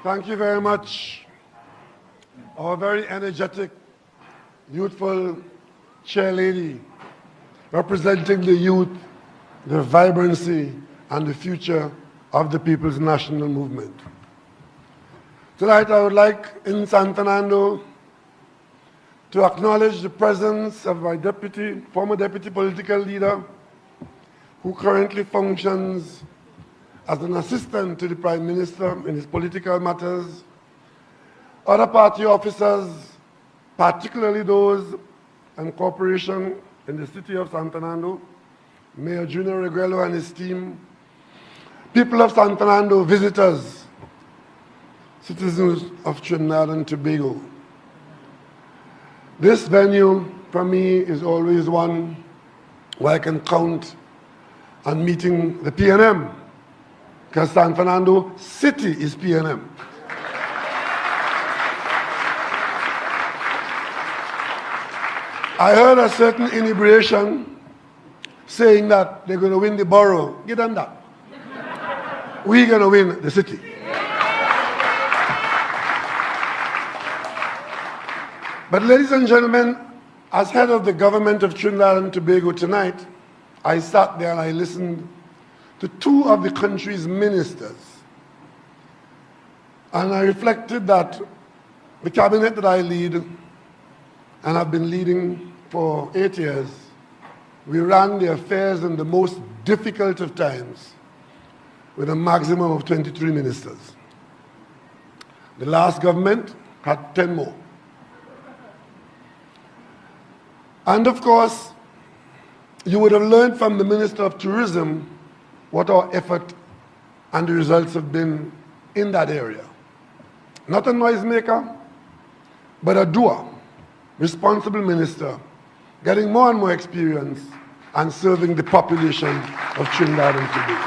Thank you very much. Our very energetic, youthful chairlady, representing the youth, the vibrancy, and the future of the People's National Movement. Tonight I would like, in San Fernando, to acknowledge the presence of my former deputy political leader, who currently functions as an assistant to the Prime Minister in his political matters, other party officers, particularly those in corporation in the city of San Fernando, Mayor Junior Reguelo and his team, people of San Fernando, visitors, citizens of Trinidad and Tobago. This venue, for me, is always one where I can count on meeting the PNM, because San Fernando City is PNM. I heard a certain inebriation saying that they're going to win the borough. Give them that. We're going to win the city. But ladies and gentlemen, as head of the government of Trinidad and Tobago tonight, I sat there and I listened to two of the country's ministers. And I reflected that the cabinet that I lead, and have been leading for 8 years, we ran the affairs in the most difficult of times with a maximum of 23 ministers. The last government had 10 more. And of course, you would have learned from the Minister of Tourism what our effort and the results have been in that area. Not a noisemaker, but a doer, responsible minister, getting more and more experience and serving the population of Trinidad and Tobago.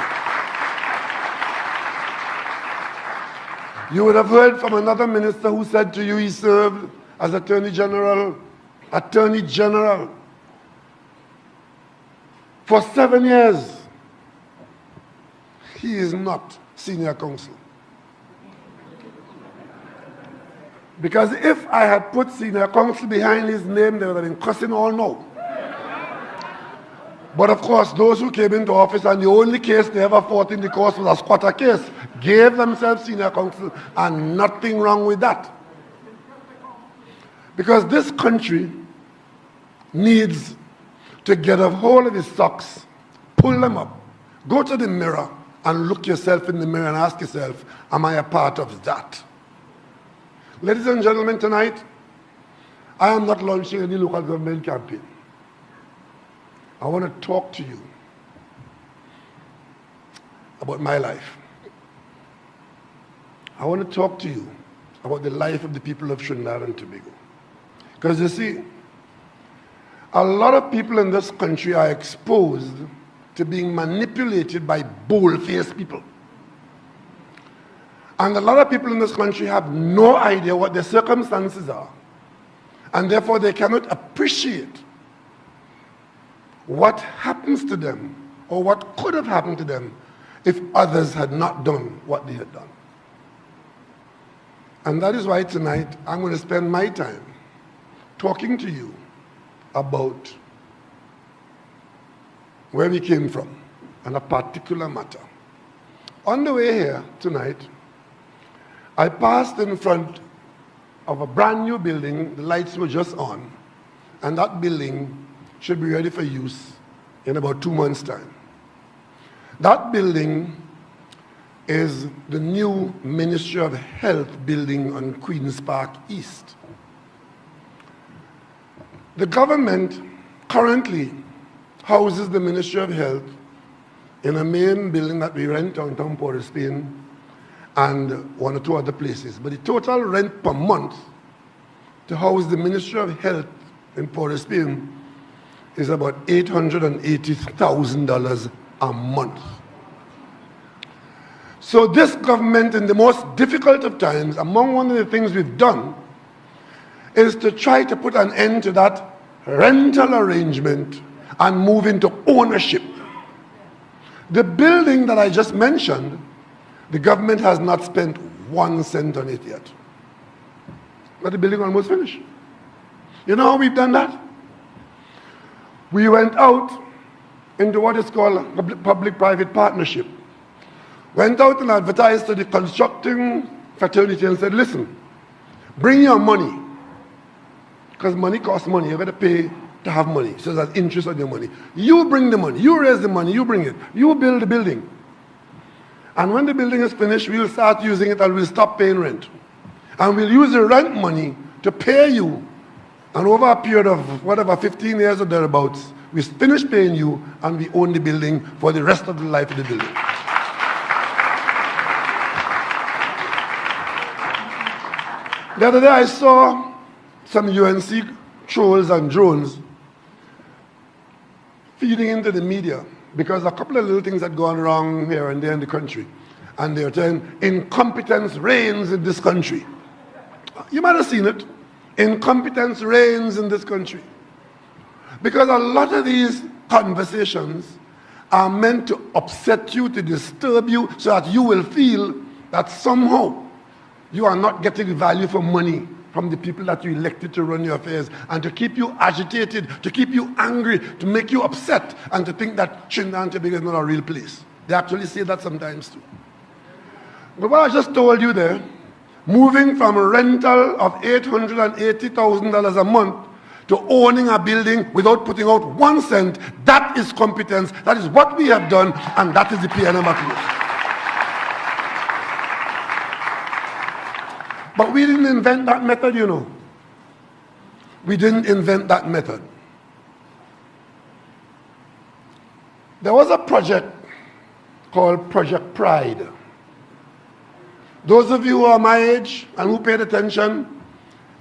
You would have heard from another minister who said to you he served as Attorney General for 7 years. He is not senior counsel. Because if I had put senior counsel behind his name, they would have been cussing all now. But of course, those who came into office and the only case they ever fought in the course was a squatter case, gave themselves senior counsel, and nothing wrong with that. Because this country needs to get a hold of his socks, pull them up, go to the mirror, and look yourself in the mirror and ask yourself, am I a part of that? Ladies and gentlemen, tonight, I am not launching any local government campaign. I want to talk to you about my life. I want to talk to you about the life of the people of Trinidad and Tobago. Because you see, a lot of people in this country are exposed to being manipulated by bold-faced people. And a lot of people in this country have no idea what their circumstances are. And therefore they cannot appreciate what happens to them or what could have happened to them if others had not done what they had done. And that is why tonight I'm going to spend my time talking to you about where we came from and a particular matter. On the way here tonight, I passed in front of a brand new building. The lights were just on, and that building should be ready for use in about 2 months' time. That building is the new Ministry of Health building on Queen's Park East. The government currently houses the Ministry of Health in a main building that we rent downtown Port of Spain and one or two other places. But the total rent per month to house the Ministry of Health in Port of Spain is about $880,000 a month. So this government, in the most difficult of times, among one of the things we've done is to try to put an end to that rental arrangement and move into ownership. The building that I just mentioned, the government has not spent 1 cent on it yet. But the building almost finished. You know how we've done that? We went out into what is called a public-private partnership. Went out and advertised to the constructing fraternity and said, listen, bring your money. Because money costs money. You've got to pay to have money. So there's interest on your money. You bring the money. You raise the money. You bring it. You build the building. And when the building is finished, we'll start using it and we'll stop paying rent. And we'll use the rent money to pay you. And over a period of whatever, 15 years or thereabouts, we finish paying you and we own the building for the rest of the life of the building. The other day I saw some UNC trolls and drones feeding into the media because a couple of little things had gone wrong here and there in the country. And they were saying, incompetence reigns in this country. You might have seen it. Incompetence reigns in this country. Because a lot of these conversations are meant to upset you, to disturb you, so that you will feel that somehow you are not getting value for money from the people that you elected to run your affairs, and to keep you agitated, to keep you angry, to make you upset, and to think that Trinidad and Tobago is not a real place. They actually say that sometimes too. But what I just told you there, moving from a rental of $880,000 a month to owning a building without putting out 1 cent, that is competence. That is what we have done, and that is the PNM approach. But we didn't invent that method, you know. We didn't invent that method. There was a project called Project Pride. Those of you who are my age and who paid attention,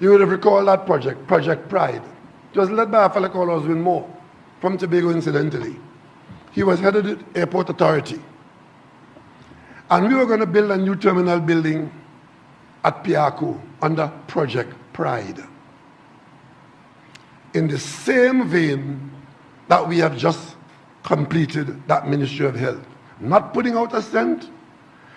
you would have recalled that project, Project Pride. It was led by a fellow called Oswin Moore, from Tobago incidentally. He was headed the Airport Authority. And we were going to build a new terminal building at Piarco under Project Pride. In the same vein that we have just completed that Ministry of Health. Not putting out a cent,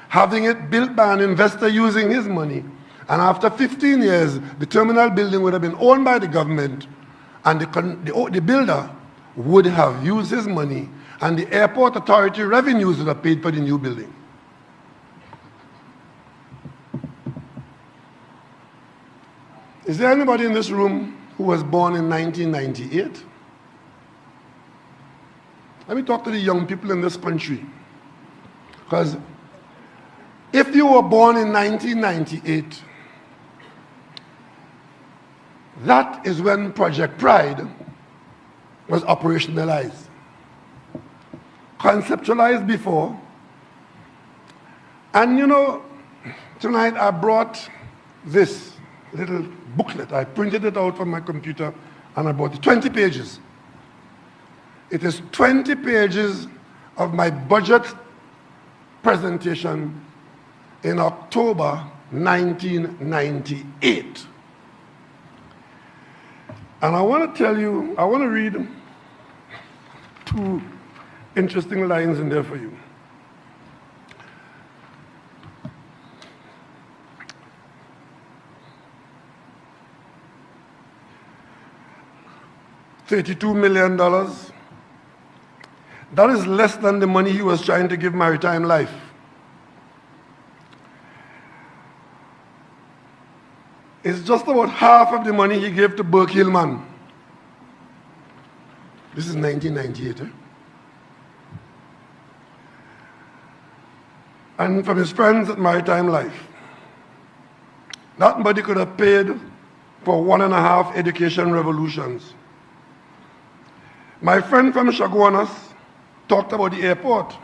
having it built by an investor using his money, and after 15 years, the terminal building would have been owned by the government, and the builder would have used his money, and the Airport Authority revenues would have paid for the new building. Is there anybody in this room who was born in 1998? Let me talk to the young people in this country. Because if you were born in 1998, that is when Project Pride was operationalized. Conceptualized before. And you know, tonight I brought this little booklet. I printed it out from my computer and I bought it. 20 pages. It is 20 pages of my budget presentation in October 1998. And I want to tell you, I want to read 2 interesting lines in there for you. $32 million. That is less than the money he was trying to give Maritime Life. It's just about half of the money he gave to Burke Hillman. This is 1998. And from his friends at Maritime Life. That money could have paid for 1.5 education revolutions. My friend from Chaguanas talked about the airport.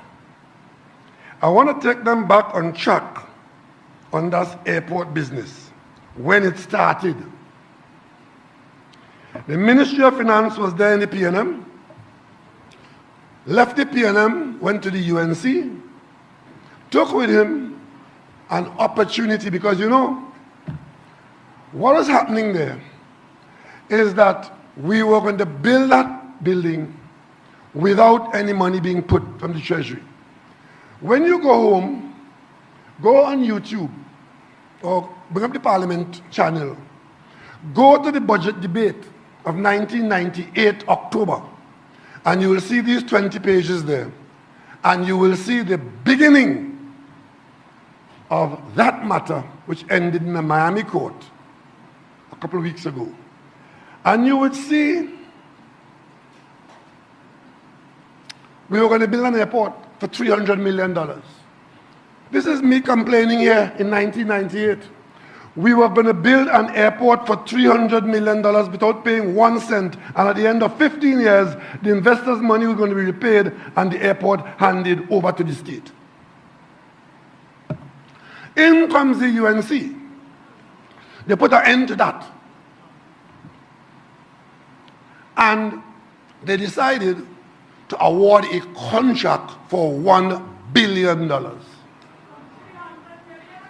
I want to take them back on track on that airport business, when it started. The Ministry of Finance was there in the PNM, left the PNM, went to the UNC, took with him an opportunity, because you know, what was happening there is that we were going to build that building without any money being put from the treasury. When you go home, go on YouTube or bring up the Parliament channel, go to the budget debate of 1998 October, and you will see these 20 pages there, and you will see the beginning of that matter, which ended in the Miami court a couple of weeks ago. And you would see we were going to build an airport for $300 million. This is me complaining here in 1998. We were going to build an airport for $300 million without paying 1 cent. And at the end of 15 years, the investors' money was going to be repaid and the airport handed over to the state. In comes the UNC. They put an end to that. And they decided to award a contract for $1 billion.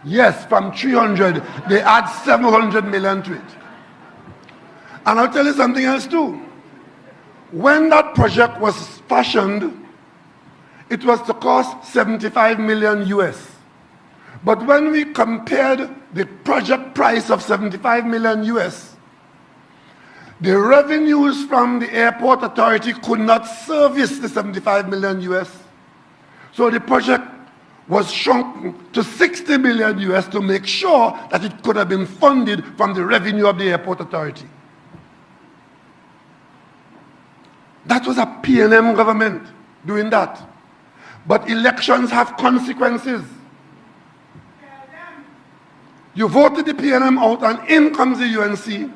Yes, from 300, they add 700 million to it. And I'll tell you something else too. When that project was fashioned, it was to cost 75 million US. But when we compared the project price of 75 million US, the revenues from the airport authority could not service the 75 million US. So the project was shrunk to 60 million US to make sure that it could have been funded from the revenue of the airport authority. That was a P&M government doing that. But elections have consequences. You voted the P&M out and in comes the UNC,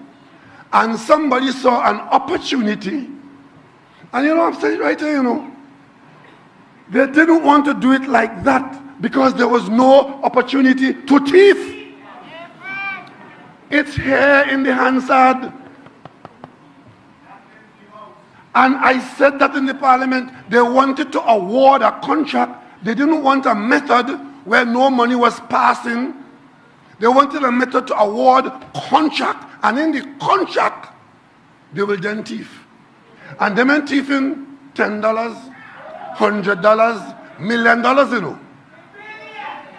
and somebody saw an opportunity, and I'm saying right here, they didn't want to do it like that because there was no opportunity to thief. It's here in the Hansard. And I said that in the Parliament. They wanted to award a contract. They didn't want a method where no money was passing. They wanted a method to award contract, and in the contract, they will then thief. And they meant thieving $10, $100, $1 million,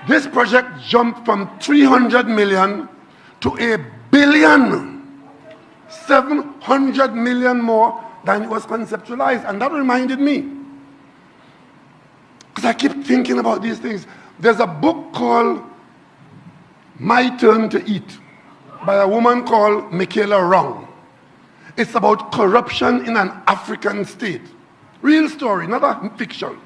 This project jumped from 300 million to $1 billion, 700 million more than it was conceptualized. And that reminded me, because I keep thinking about these things. There's a book called My Turn to Eat by a woman called Michaela Wrong. It's about corruption in an African state. Real story, not a fiction.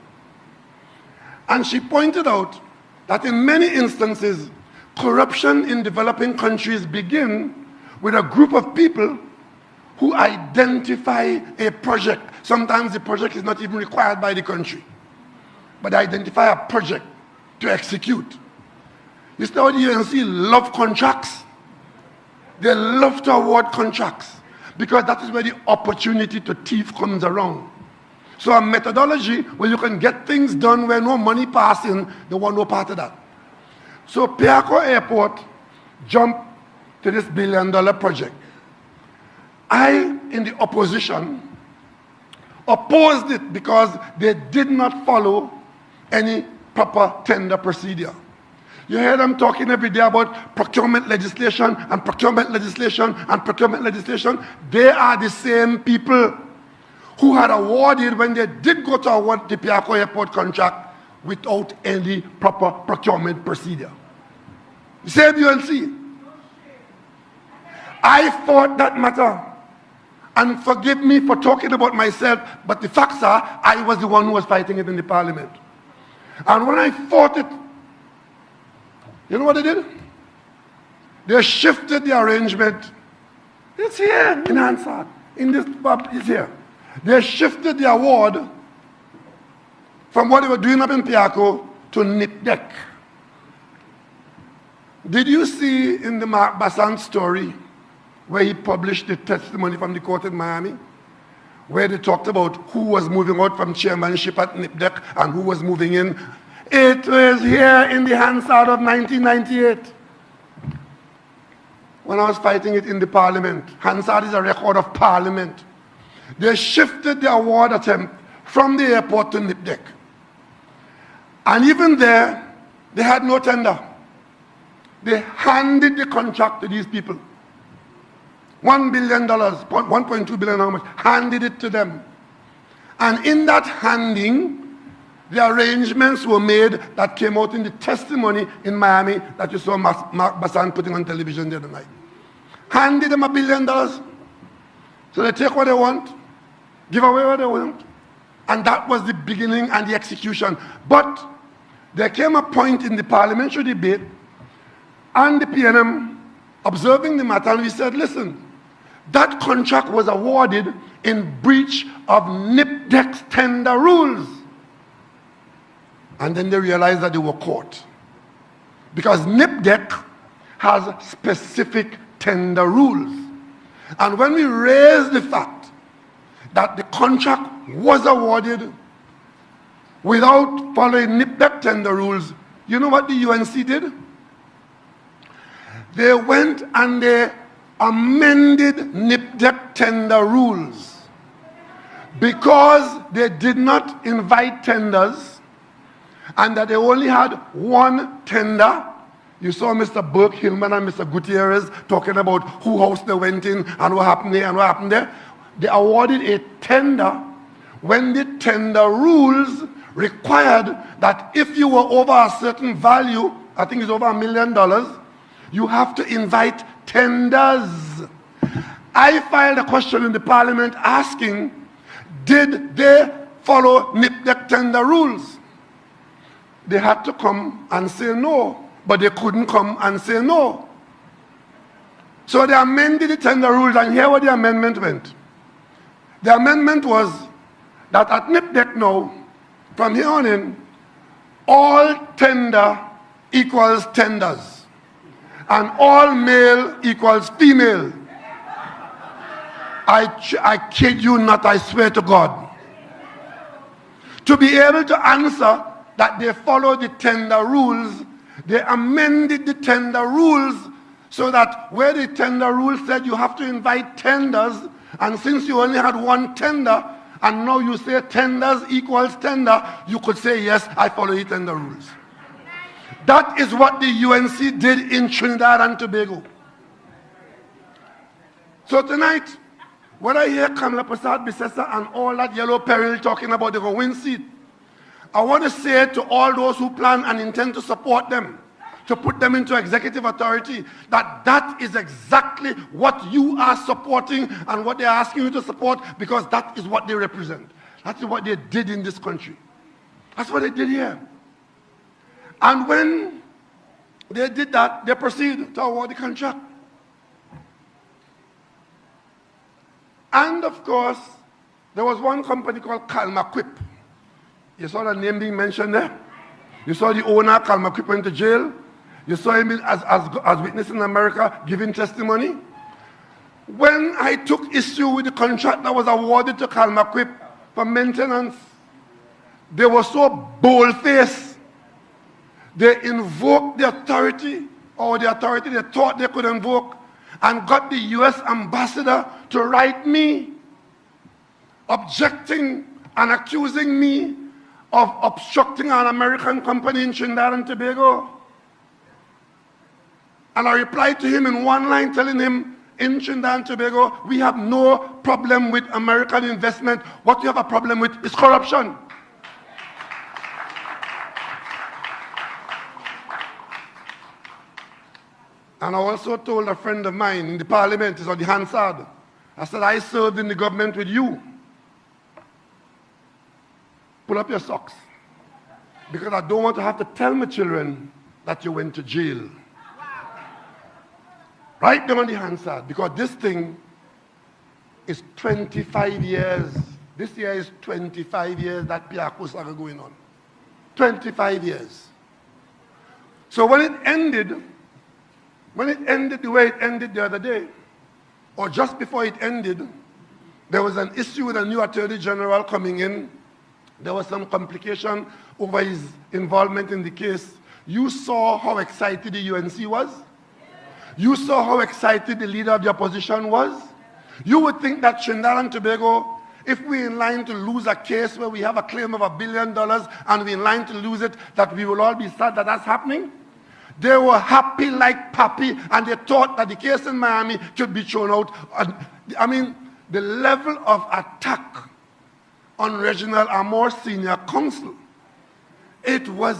And she pointed out that in many instances, corruption in developing countries begin with a group of people who identify a project. Sometimes the project is not even required by the country, but they identify a project to execute. You see how the UNC love contracts? They love to award contracts because that is where the opportunity to thief comes around. So a methodology where you can get things done where no money passing, they want no part of that. So Piarco Airport jumped to this $1 billion project. I, in the opposition, opposed it because they did not follow any proper tender procedure. You hear them talking every day about procurement legislation and procurement legislation and procurement legislation. They are the same people who had awarded, when they did go to award the Piarco Airport contract, without any proper procurement procedure. The same UNC. I fought that matter. And forgive me for talking about myself, but the facts are, I was the one who was fighting it in the Parliament. And when I fought it, you know what they did? They shifted the arrangement. It's here in Hansard. In this pub, it's here. They shifted the award from what they were doing up in Piarco to Nipdek. Did you see in the Mark Bassan story where he published the testimony from the court in Miami, where they talked about who was moving out from chairmanship at Nipdek and who was moving in? It was here in the Hansard of 1998 when I was fighting it in the Parliament. Hansard is a record of Parliament. They shifted the award attempt from the airport to Nipdek. And even there, they had no tender. They handed the contract to these people. $1 billion, $1.2 billion, how much, handed it to them. And in that handing, the arrangements were made that came out in the testimony in Miami that you saw Mark Bassan putting on television the other night. Handed them $1 billion. So they take what they want, give away what they want. And that was the beginning and the execution. But there came a point in the parliamentary debate and the PNM observing the matter, and we said, listen, that contract was awarded in breach of NIPDEC's tender rules. And then they realized that they were caught. Because NIPDEC has specific tender rules. And when we raised the fact that the contract was awarded without following NIPDEC tender rules, you know what the UNC did? They went and they amended NIPDEC tender rules because they did not invite tenders and that they only had one tender. You saw Mr. Burke Hillman and Mr. Gutierrez talking about who house they went in and what happened there and what happened there. They awarded a tender when the tender rules required that if you were over a certain value, I think it's over $1 million, you have to invite tenders. I filed a question in the parliament asking, did they follow NIPDEC tender rules? They had to come and say no, but they couldn't come and say no. So they amended the tender rules, and here what the amendment went. The amendment was that at NIPDEC now, from here on in, all tender equals tenders, and all male equals female. I kid you not, I swear to God. To be able to answer that they follow the tender rules, they amended the tender rules so that where the tender rules said you have to invite tenders, and since you only had one tender, and now you say tenders equals tender, you could say, yes, I follow the tender rules. That is what the UNC did in Trinidad and Tobago. So tonight, when I hear Kamala Prasad Bisesa and all that yellow peril talking about the win seat, I want to say to all those who plan and intend to support them, to put them into executive authority, that that is exactly what you are supporting and what they are asking you to support, because that is what they represent. That is what they did in this country. That's what they did here. And when they did that, they proceeded to award the contract. And of course, there was one company called Calmaquip. You saw the name being mentioned there. You saw the owner, Calmaquip, went to jail. You saw him as witness in America giving testimony. When I took issue with the contract that was awarded to Calmaquip for maintenance, they were so bold-faced. They invoked the authority, or the authority they thought they could invoke, and got the US ambassador to write me, objecting and accusing me of obstructing an American company in Trinidad and Tobago. And I replied to him in one line, telling him, in Trinidad and Tobago, we have no problem with American investment. What we have a problem with is corruption. And I also told a friend of mine in the parliament, is on the Hansard, I said, I served in the government with you. Pull up your socks. Because I don't want to have to tell my children that you went to jail. Right there on the Hansard, because this thing is 25 years. This year is 25 years that Piarco saga going on. 25 years. So when it ended the way it ended the other day, or just before it ended, there was an issue with a new Attorney General coming in. There was some complication over his involvement in the case. You saw how excited the UNC was. You saw how excited the leader of the opposition was. You would think that Trinidad and Tobago, if we're in line to lose a case where we have a claim of $1 billion and we're in line to lose it, that we will all be sad that that's happening. They were happy like Pappy, and they thought that the case in Miami could be thrown out. I mean, the level of attack on regional and more senior counsel, it was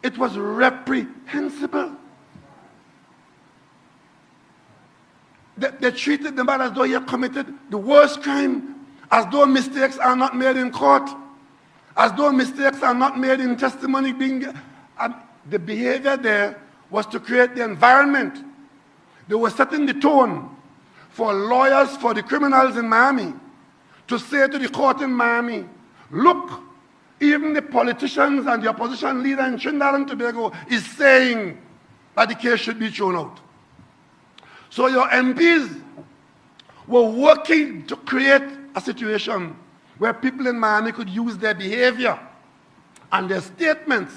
reprehensible. They treated the man as though he had committed the worst crime, as though mistakes are not made in court, as though mistakes are not made in testimony being. And the behavior there was to create the environment. They were setting the tone for lawyers for the criminals in Miami to say to the court in Miami, look, even the politicians and the opposition leader in Trinidad and Tobago is saying that the case should be thrown out. So your MPs were working to create a situation where people in Miami could use their behavior and their statements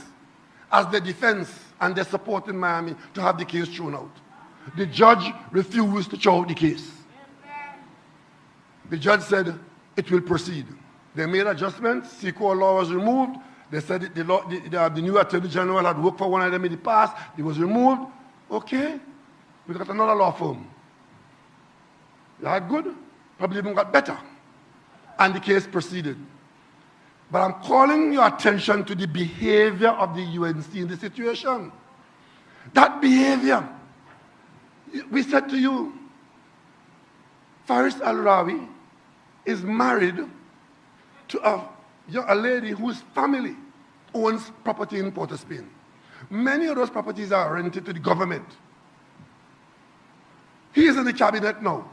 as their defense and their support in Miami to have the case thrown out. The judge refused to throw out the case. The judge said it will proceed. They made adjustments. SECO law was removed. They said the new Attorney General had worked for one of them in the past. It was removed. Okay, we got another law firm. They had good, probably even got better. And the case proceeded. But I'm calling your attention to the behavior of the UNC in the situation. That behavior, we said to you, Faris Al-Rawi is married to a lady whose family owns property in Port of Spain. Many of those properties are rented to the government. He is in the cabinet now.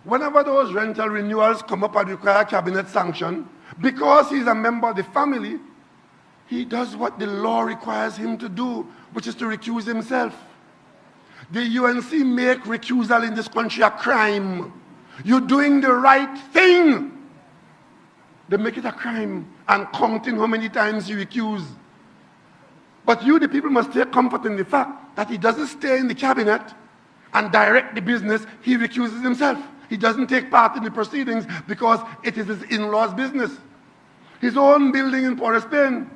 Whenever those rental renewals come up and require cabinet sanction, because he's a member of the family, he does what the law requires him to do, which is to recuse himself. The UNC make recusal in this country a crime. You're doing the right thing. They make it a crime and counting how many times you recuse. But you, the people, must take comfort in the fact that he doesn't stay in the cabinet and direct the business. He recuses himself. He doesn't take part in the proceedings because it is his in-laws' business. His own building in Port of Spain.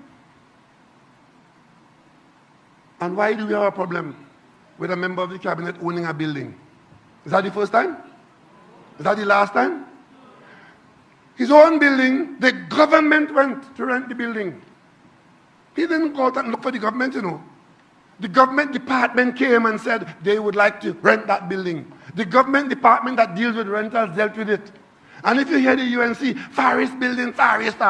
And why do we have a problem with a member of the cabinet owning a building? Is that the first time? Is that the last time? His own building, the government went to rent the building. He didn't go out and look for the government, you know. The government department came and said they would like to rent that building. The government department that deals with rentals dealt with it. And if you hear the UNC, Faris building, Faris.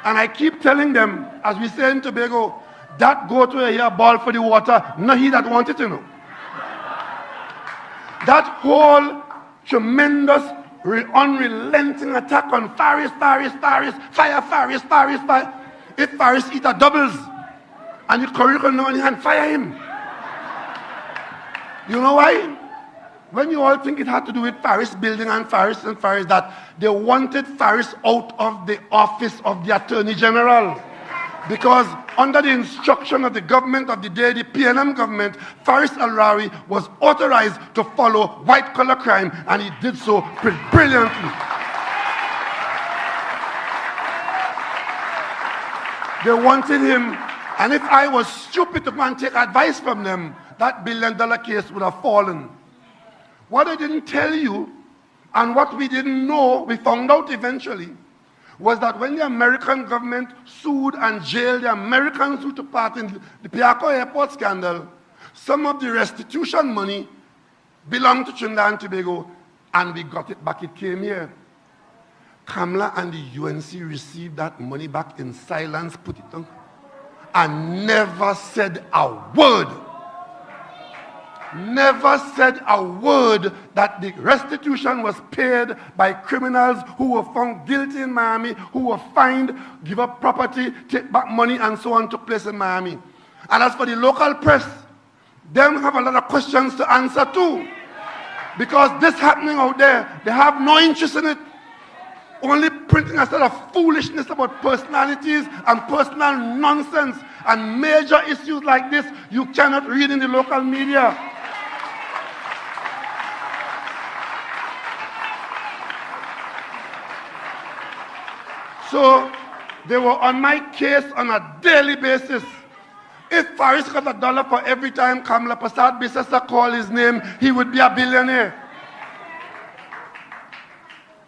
And I keep telling them, as we say in Tobago, that go to a here ball for the water, not he that want it, you know. That whole tremendous, unrelenting attack on Faris, fire Faris. If Faris eat a doubles, and the curriculum on hand, fire him. You know why? When you all think it had to do with Faris building and Faris, that they wanted Faris out of the office of the Attorney General. Because under the instruction of the government of the day, the PNM government, Faris Al-Rawi was authorized to follow white-collar crime, and he did so brilliantly. They wanted him, and if I was stupid to go and take advice from them, that billion-dollar case would have fallen. What I didn't tell you, and what we didn't know, we found out eventually, was that when the American government sued and jailed the Americans who took part in the Piarco airport scandal, some of the restitution money belonged to Trinidad and Tobago, and we got it back. It came here. Kamla and the UNC received that money back in silence, put it on, and never said a word. Never said a word that the restitution was paid by criminals who were found guilty in Miami, who were fined, give up property, take back money, and so on took place in Miami. And as for the local press, them have a lot of questions to answer too. Because this happening out there, they have no interest in it. Only printing a sort of foolishness about personalities and personal nonsense, and major issues like this you cannot read in the local media. So they were on my case on a daily basis. If Faris got $1 for every time Kamala Prasad Bisesa called his name, he would be a billionaire.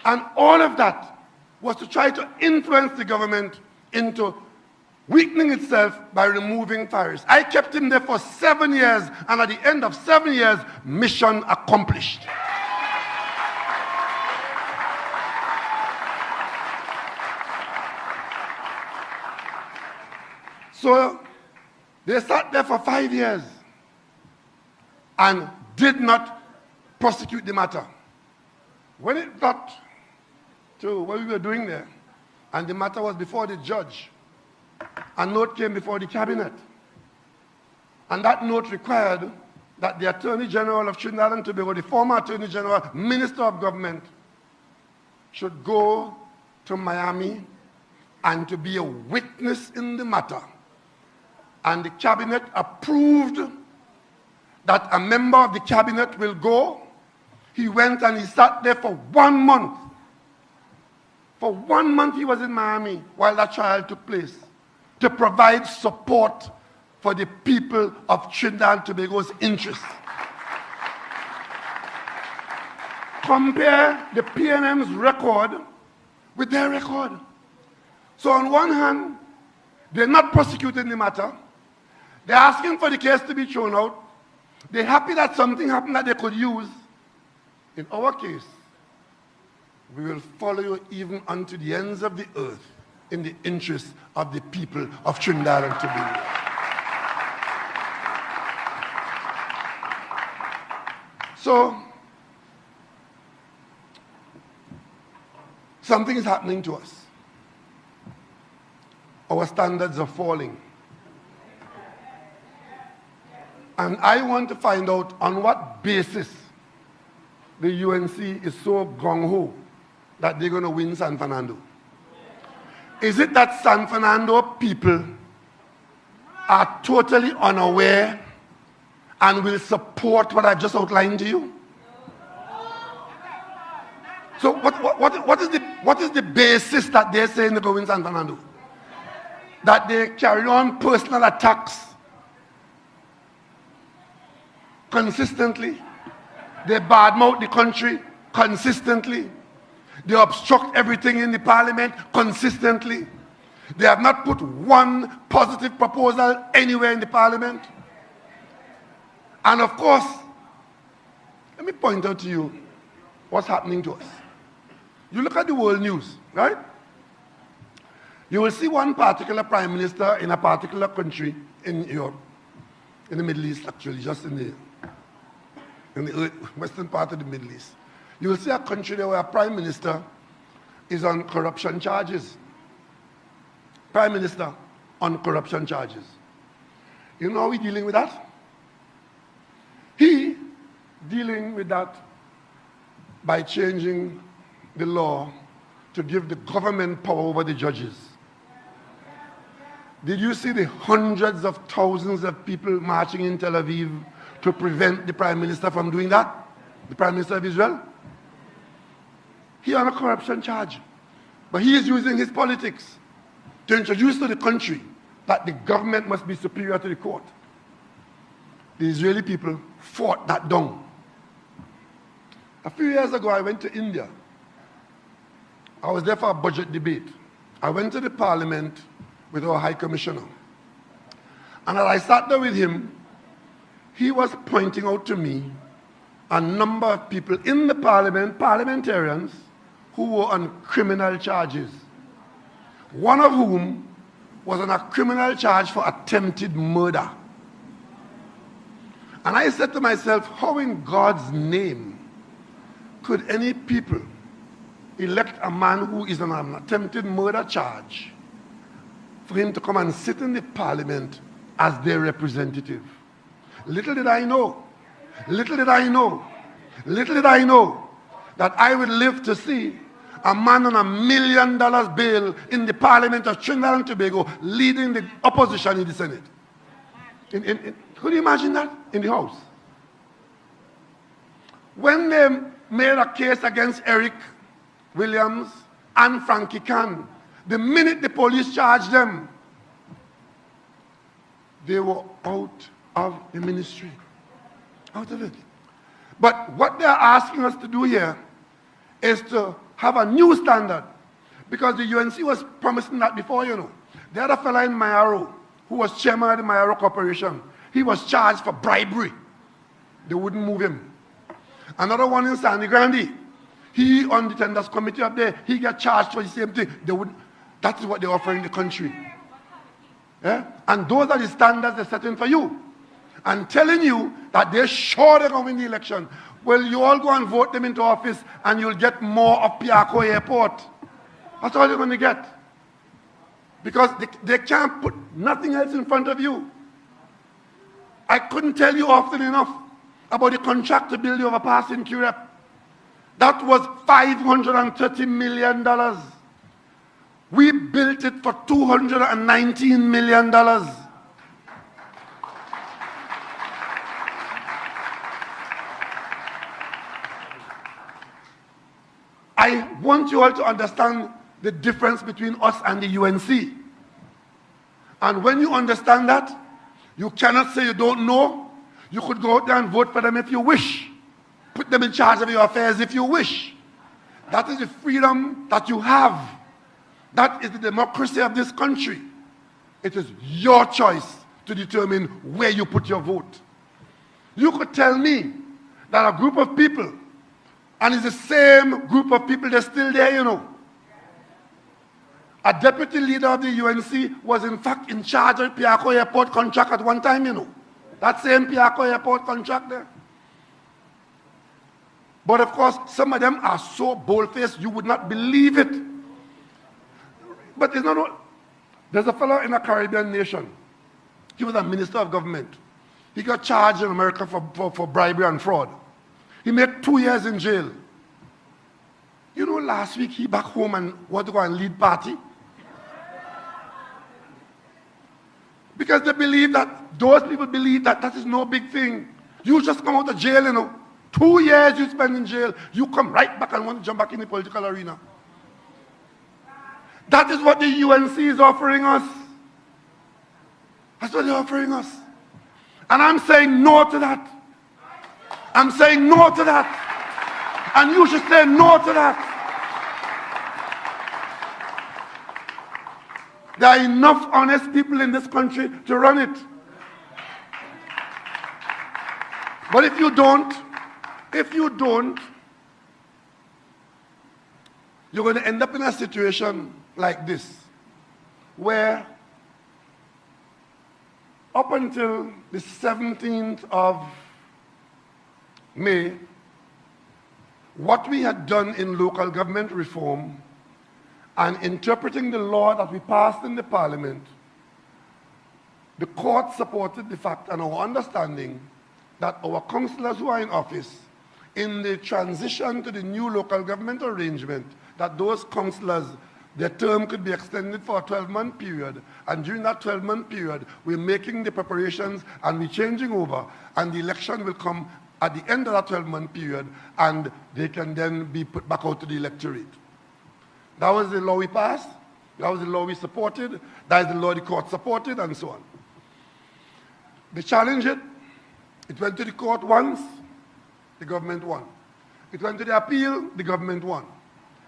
And all of that was to try to influence the government into weakening itself by removing Faris. I kept him there for 7 years, and at the end of 7 years, mission accomplished. So they sat there for 5 years and did not prosecute the matter. When it got to what we were doing there, and the matter was before the judge, a note came before the cabinet. And that note required that the Attorney General of Trinidad and Tobago, the former Attorney General, Minister of Government, should go to Miami and to be a witness in the matter. And the cabinet approved that a member of the cabinet will go. He went and he sat there for 1 month. For 1 month he was in Miami while that trial took place to provide support for the people of Trinidad and Tobago's interests. Compare the PNM's record with their record. So on one hand, they're not prosecuting the matter. They're asking for the case to be thrown out. They're happy that something happened that they could use. In our case, we will follow you even unto the ends of the earth in the interest of the people of Trinidad and Tobago. So, something is happening to us. Our standards are falling. And I want to find out on what basis the UNC is so gung-ho that they're going to win San Fernando. Is it that San Fernando people are totally unaware and will support what I've just outlined to you? So what is the basis that they're saying they're going to win San Fernando? That they carry on personal attacks consistently. They badmouth the country consistently. They obstruct everything in the parliament consistently. They have not put one positive proposal anywhere in the parliament. And of course, let me point out to you what's happening to us. You look at the world news, right? You will see one particular prime minister in a particular country in Europe, in the Middle East actually, just in the western part of the Middle East. You will see a country there where a prime minister is on corruption charges. Prime minister on corruption charges. You know how he's dealing with that? He dealing with that by changing the law to give the government power over the judges. Did you see the hundreds of thousands of people marching in Tel Aviv to prevent the prime minister from doing that? The prime minister of Israel? He on a corruption charge. But he is using his politics to introduce to the country that the government must be superior to the court. The Israeli people fought that down. A few years ago, I went to India. I was there for a budget debate. I went to the parliament with our High Commissioner. And as I sat there with him, he was pointing out to me a number of people in the parliament, parliamentarians, who were on criminal charges. One of whom was on a criminal charge for attempted murder. And I said to myself, how in God's name could any people elect a man who is on an attempted murder charge for him to come and sit in the parliament as their representative? Little did I know that I would live to see a man on $1 million bail in the parliament of Trinidad and Tobago leading the opposition in the Senate. Could you imagine that in the House? When they made a case against Eric Williams and Frankie Khan, the minute the police charged them, they were out of the ministry. Out of it. But what they're asking us to do here is to have a new standard. Because the UNC was promising that before, you know. They had a fellow in Mayaro who was chairman of the Mayaro Corporation. He was charged for bribery. They wouldn't move him. Another one in Sandy Grande. He on the tenders committee up there, he got charged for the same thing. They wouldn't. That is what they're offering the country. Yeah? And those are the standards they're setting for you. And telling you that they're sure they're going to win the election. Well, you all go and vote them into office and you'll get more of Piarco Airport. That's all you're going to get. Because they can't put nothing else in front of you. I couldn't tell you often enough about the contract to build the overpass in Curep. That was $530 million. We built it for $219 million. I want you all to understand the difference between us and the UNC. And when you understand that, you cannot say you don't know. You could go out there and vote for them if you wish. Put them in charge of your affairs if you wish. That is the freedom that you have. That is the democracy of this country. It is your choice to determine where you put your vote. You could tell me that a group of people, and it's the same group of people that's still there, you know. A deputy leader of the UNC was in fact in charge of the Piarco Airport contract at one time, you know. That same Piarco Airport contract there. But of course, some of them are so bold-faced, you would not believe it. But there's a fellow in a Caribbean nation. He was a minister of government. He got charged in America for bribery and fraud. He made 2 years in jail. You know, last week he back home and wanted to go and lead party. Because they believe that, those people believe that that is no big thing. You just come out of jail, you know. 2 years you spend in jail, you come right back and want to jump back in the political arena. That is what the UNC is offering us. That's what they're offering us. And I'm saying no to that. I'm saying no to that. And you should say no to that. There are enough honest people in this country to run it. But if you don't, you're going to end up in a situation like this, where up until the 17th of May, what we had done in local government reform and interpreting the law that we passed in the parliament, the court supported the fact and our understanding that our councillors who are in office, in the transition to the new local government arrangement, that those councillors, their term could be extended for a 12-month period, and during that 12-month period, we're making the preparations and we're changing over, and the election will come at the end of that 12-month period, and they can then be put back out to the electorate. That was the law we passed, that was the law we supported, that is the law the court supported, and so on. They challenged it. It went to the court once, the government won. It went to the appeal, the government won.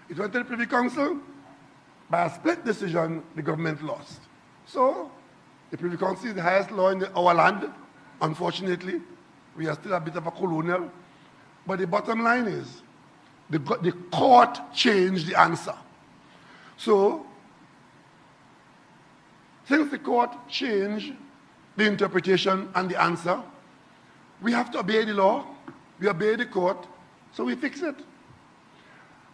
It went to the Privy Council. By a split decision, the government lost. So, the Privy Council is the highest law in our land. Unfortunately, we are still a bit of a colonial. But the bottom line is, the court changed the answer. So, since the court changed the interpretation and the answer, we have to obey the law, we obey the court, so we fix it.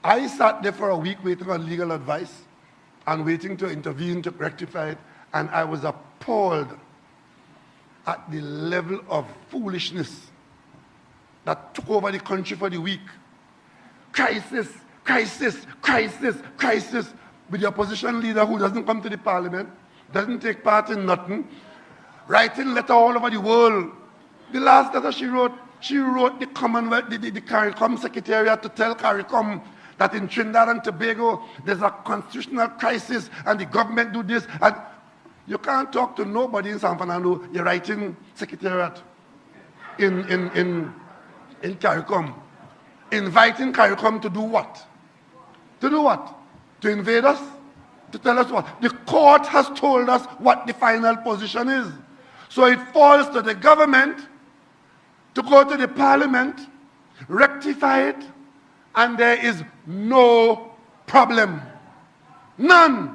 I sat there for a week waiting on legal advice and waiting to intervene to rectify it, and I was appalled at the level of foolishness that took over the country for the week. Crisis, crisis, crisis, crisis, with the opposition leader who doesn't come to the parliament, doesn't take part in nothing, writing letter all over the world. The last letter she wrote the Commonwealth, the CARICOM Secretariat to tell CARICOM that in Trinidad and Tobago there's a constitutional crisis and the government do this. And You can't talk to nobody in San Fernando. You're writing secretariat in CARICOM. Inviting CARICOM to do what? To do what? To invade us? To tell us what? The court has told us what the final position is. So it falls to the government to go to the parliament, rectify it, and there is no problem. None.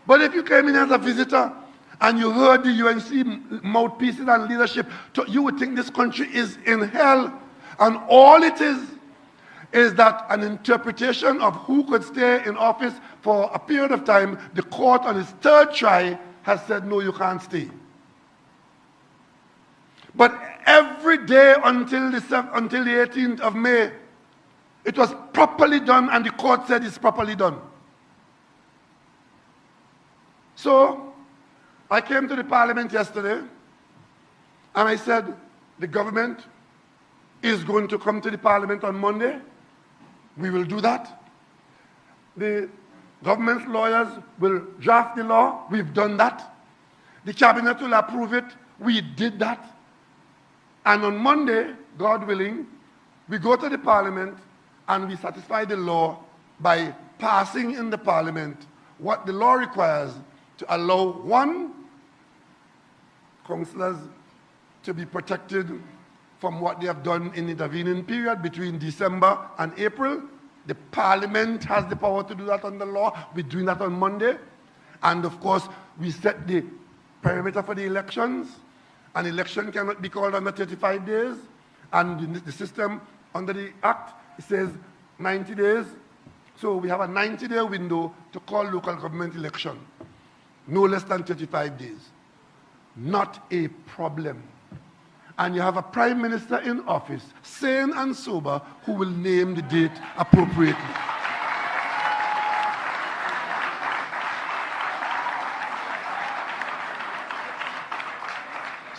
But if you came in as a visitor and you heard the UNC mouthpieces and leadership, you would think this country is in hell. And all it is that an interpretation of who could stay in office for a period of time. The court on its third try has said, no, you can't stay. But every day until the 18th of May, it was properly done, and the court said it's properly done. So, I came to the parliament yesterday, and I said, the government is going to come to the parliament on Monday. We will do that. The government lawyers will draft the law. We've done that. The cabinet will approve it. We did that. And on Monday, God willing, we go to the parliament and we satisfy the law by passing in the parliament what the law requires to allow, one, councillors to be protected from what they have done in the intervening period between December and April. The parliament has the power to do that under law. We're doing that on Monday. And of course, we set the perimeter for the elections. An election cannot be called under 35 days. And the system under the Act, it says 90 days. So we have a 90-day window to call local government election. No less than 35 days. Not a problem. And you have a prime minister in office, sane and sober, who will name the date appropriately.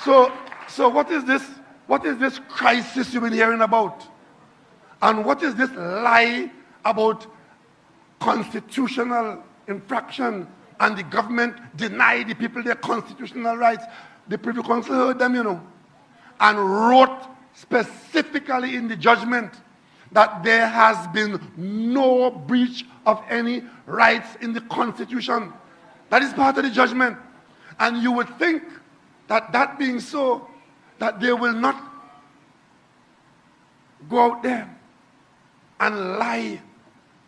So what is this? What is this crisis you've been hearing about? And what is this lie about constitutional infraction and the government deny the people their constitutional rights? The Privy Council heard them, and wrote specifically in the judgment that there has been no breach of any rights in the Constitution. That is part of the judgment. And you would think that that being so, that they will not go out there and lie.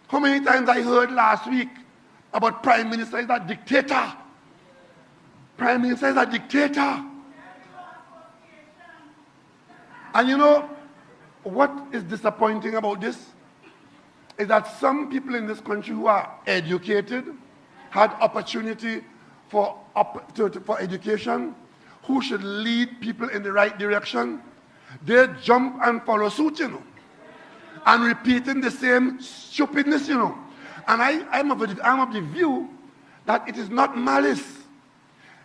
How many times I heard last week about Prime Minister is a dictator? Prime Minister is a dictator. And what is disappointing about this is that some people in this country who are educated, had opportunity for education, who should lead people in the right direction, they jump and follow suit, and repeating the same stupidness, And I'm of the view that it is not malice.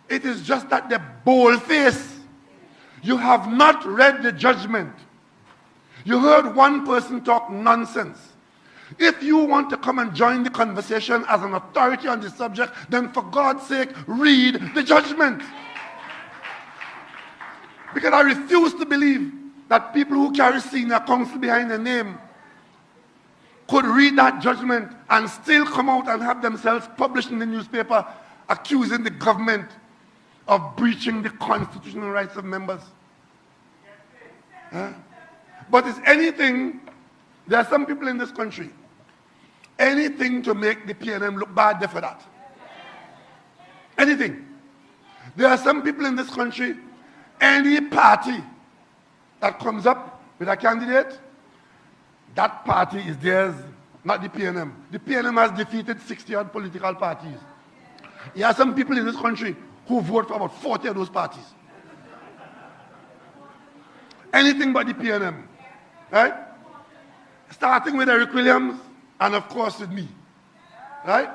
It is just that they're bold-faced. You have not read the judgment. You heard one person talk nonsense. If you want to come and join the conversation as an authority on the subject, then for God's sake, read the judgment. Because I refuse to believe that people who carry senior counsel behind their name could read that judgment and still come out and have themselves published in the newspaper accusing the government of breaching the constitutional rights of members. But it's anything, there are some people in this country, anything to make the PNM look bad, they're for that. Anything. There are some people in this country, any party that comes up with a candidate, that party is theirs, not the PNM. The PNM has defeated 60-odd political parties. There are some people in this country who vote for about 40 of those parties. Anything but the PNM, right? Starting with Eric Williams, and of course with me, right?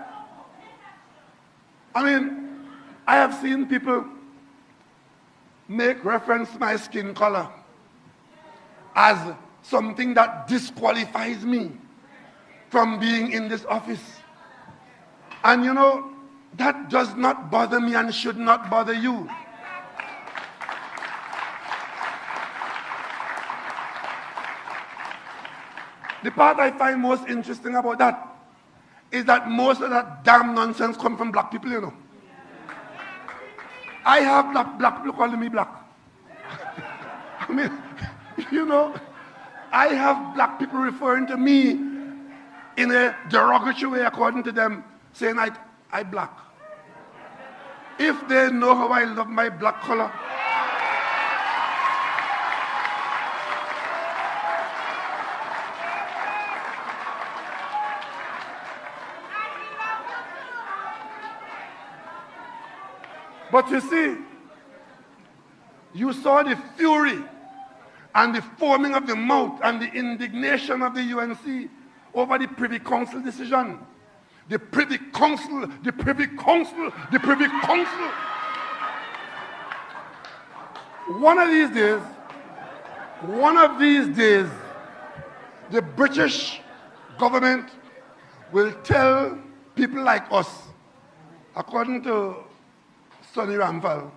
I mean, I have seen people make reference to my skin color as something that disqualifies me from being in this office. And That does not bother me and should not bother you. The part I find most interesting about that is that most of that damn nonsense comes from black people, you know. I have black people calling me black. I mean, you know, I have black people referring to me in a derogatory way according to them, saying I black. If they know how I love my black color, but you see, you saw the fury and the foaming of the mouth and the indignation of the UNC over the Privy Council decision. The Privy Council, the Privy Council, the Privy Council. One of these days, the British government will tell people like us, according to Sonny Ramphal,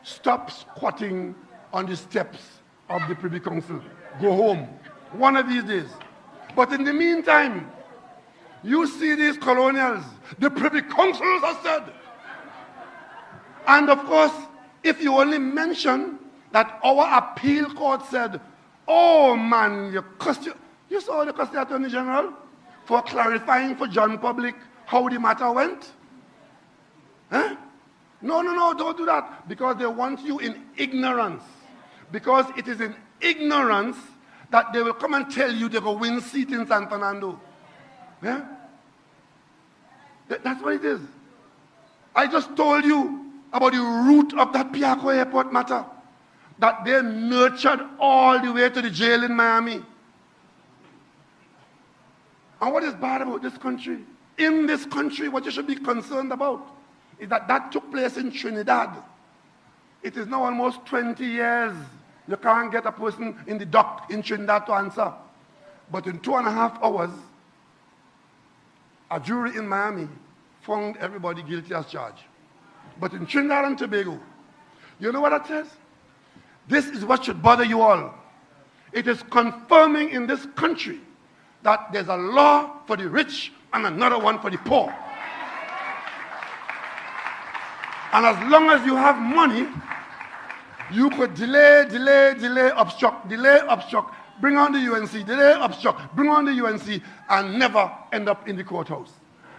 stop squatting on the steps of the Privy Council. Go home. One of these days. But in the meantime, you see these colonials, the Privy Councils are said. And of course, if you only mention that our appeal court said, oh man, you saw the Custody Attorney General for clarifying for John Public how the matter went? Huh? No, don't do that. Because they want you in ignorance. Because it is in ignorance that they will come and tell you they will win seat in San Fernando. Yeah? That's what it is. I just told you about the root of that Piarco airport matter. That they nurtured all the way to the jail in Miami. And what is bad about this country? In this country, what you should be concerned about is that took place in Trinidad. It is now almost 20 years. You can't get a person in the dock in Trinidad to answer. But in 2.5 hours, a jury in Miami found everybody guilty as charged. But in Trinidad and Tobago, you know what that says? This is what should bother you all. It is confirming in this country that there's a law for the rich and another one for the poor. And as long as you have money, you could delay, obstruct, bring on the UNC, delay, obstruct, bring on the UNC, and never end up in the courthouse.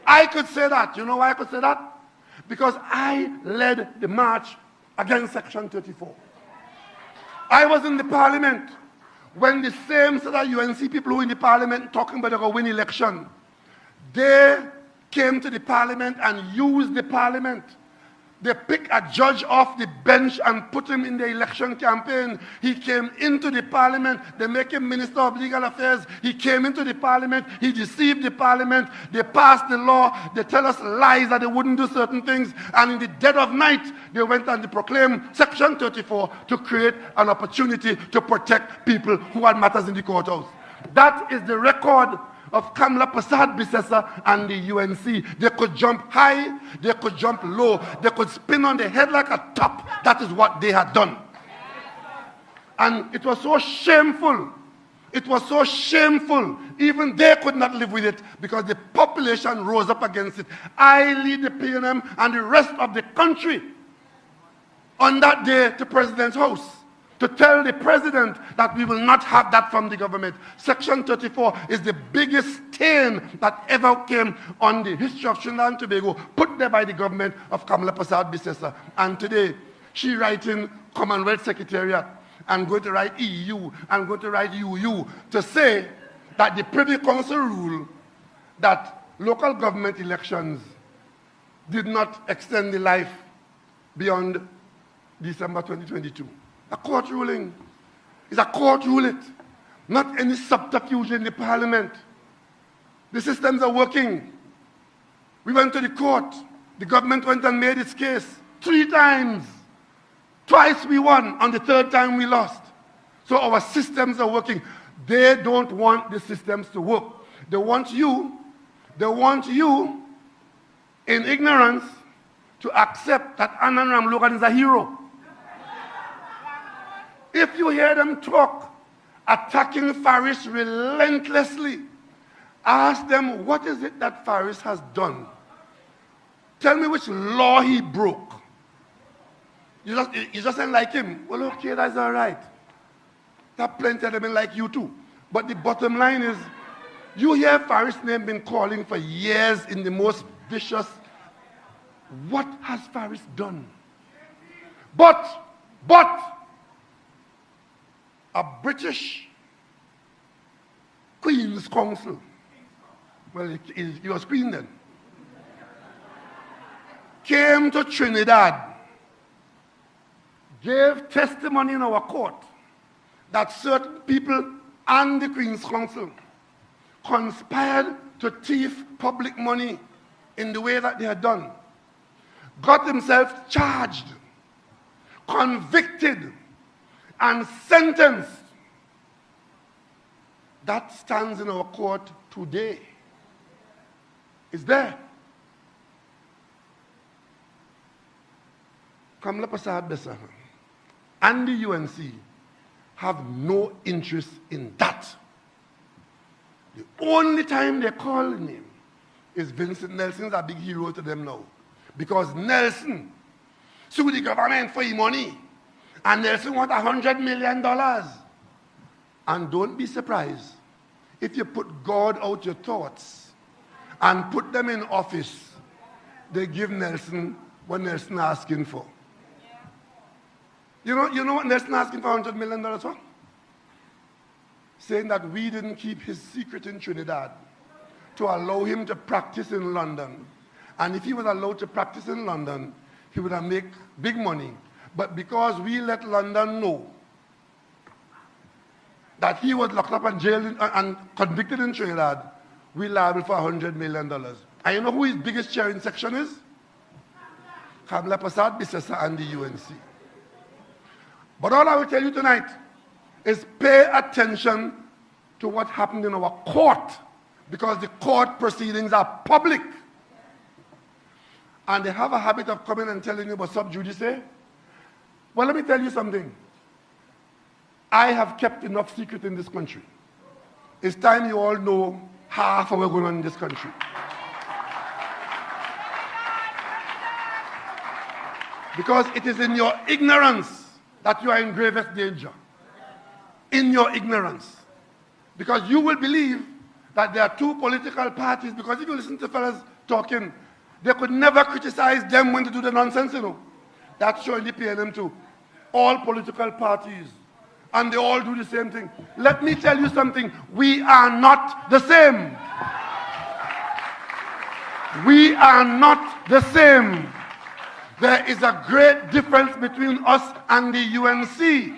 I could say that. You know why I could say that? Because I led the march against Section 34. I was in the parliament when the same set of UNC people who were in the parliament talking about they're going to win election, they came to the parliament and used the parliament. They picked a judge off the bench and put him in the election campaign. He came into the parliament. They make him Minister of Legal Affairs. He came into the parliament. He deceived the parliament. They passed the law. They tell us lies that they wouldn't do certain things. And in the dead of night, they went and they proclaimed Section 34 to create an opportunity to protect people who had matters in the courthouse. That is the record of Kamla Prasad Bisesa and the UNC. They could jump high, they could jump low, they could spin on their head like a top. That is what they had done. And it was so shameful. It was so shameful. Even they could not live with it because the population rose up against it. I lead the PNM and the rest of the country on that day to President's house to tell the president that we will not have that from the government. Section 34 is the biggest stain that ever came on the history of Trinidad and Tobago, put there by the government of Kamla Prasad Bisesa. And today, she writing Commonwealth Secretariat and going to write EU and going to write UU to say that the Privy Council rule that local government elections did not extend the life beyond December 2022. A court ruling is a court ruling, not any subterfuge in the parliament. The systems are working. We went to the court. The government went and made its case 3 times. Twice we won. On the 3rd time we lost. So our systems are working. They don't want the systems to work. They want you in ignorance to accept that Anand Logan is a hero. If you hear them talk, attacking Faris relentlessly, ask them, what is it that Faris has done? Tell me which law he broke. You just ain't like him. Well, okay, that's all right. There are plenty of them like you too. But the bottom line is, you hear Faris' name been calling for years in the most vicious. What has Faris done? But a British Queen's Council, well, he was Queen then, came to Trinidad, gave testimony in our court that certain people and the Queen's Council conspired to thief public money in the way that they had done, got themselves charged, convicted, and sentenced. That stands in our court today. It's there. Kamla Prasad Besa and the UNC have no interest in that. The only time they call him is Vincent Nelson's a big hero to them now. Because Nelson sued the government for his money. And Nelson wants $100 million. And don't be surprised if you put God out your thoughts and put them in office, they give Nelson what Nelson asking for. You know what Nelson asking for $100 million for? Saying that we didn't keep his secret in Trinidad to allow him to practice in London. And if he was allowed to practice in London, he would have made big money. But because we let London know that he was locked up and jailed and convicted in Trinidad, we liable for $100 million. And you know who his biggest sharing section is? Kamla Prasad Bisesa and the UNC. But all I will tell you tonight is pay attention to what happened in our court, because the court proceedings are public. And they have a habit of coming and telling you about sub judice. Well, let me tell you something. I have kept enough secret in this country. It's time you all know half of what's going on in this country. Because it is in your ignorance that you are in gravest danger. In your ignorance. Because you will believe that there are two political parties, because if you listen to fellas talking, they could never criticize them when they do the nonsense, you know. That's showing the PNM too. All political parties. And they all do the same thing. Let me tell you something. We are not the same. We are not the same. There is a great difference between us and the UNC.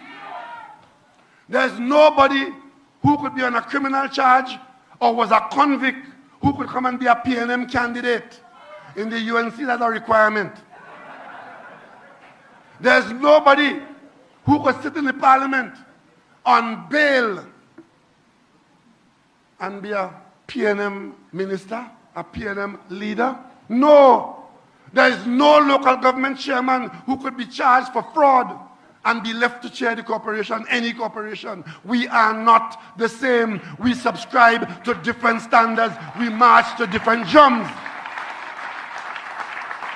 There's nobody who could be on a criminal charge or was a convict who could come and be a PNM candidate. In the UNC, that's a requirement. There's nobody who could sit in the parliament on bail and be a PNM minister, a PNM leader. No. There is no local government chairman who could be charged for fraud and be left to chair the corporation, any corporation. We are not the same. We subscribe to different standards. We march to different drums.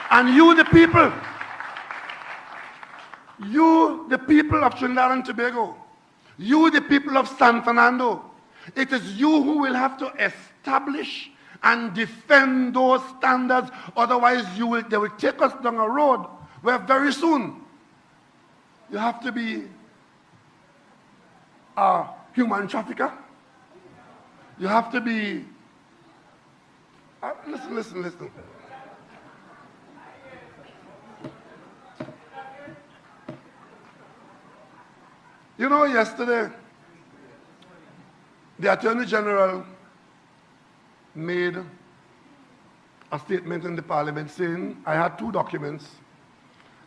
And you, the people of Trinidad and Tobago, you, the people of San Fernando, it is you who will have to establish and defend those standards. Otherwise, they will take us down a road where very soon you have to be a human trafficker. You have to be... listen. You know, yesterday, the Attorney General made a statement in the Parliament saying, I had two documents.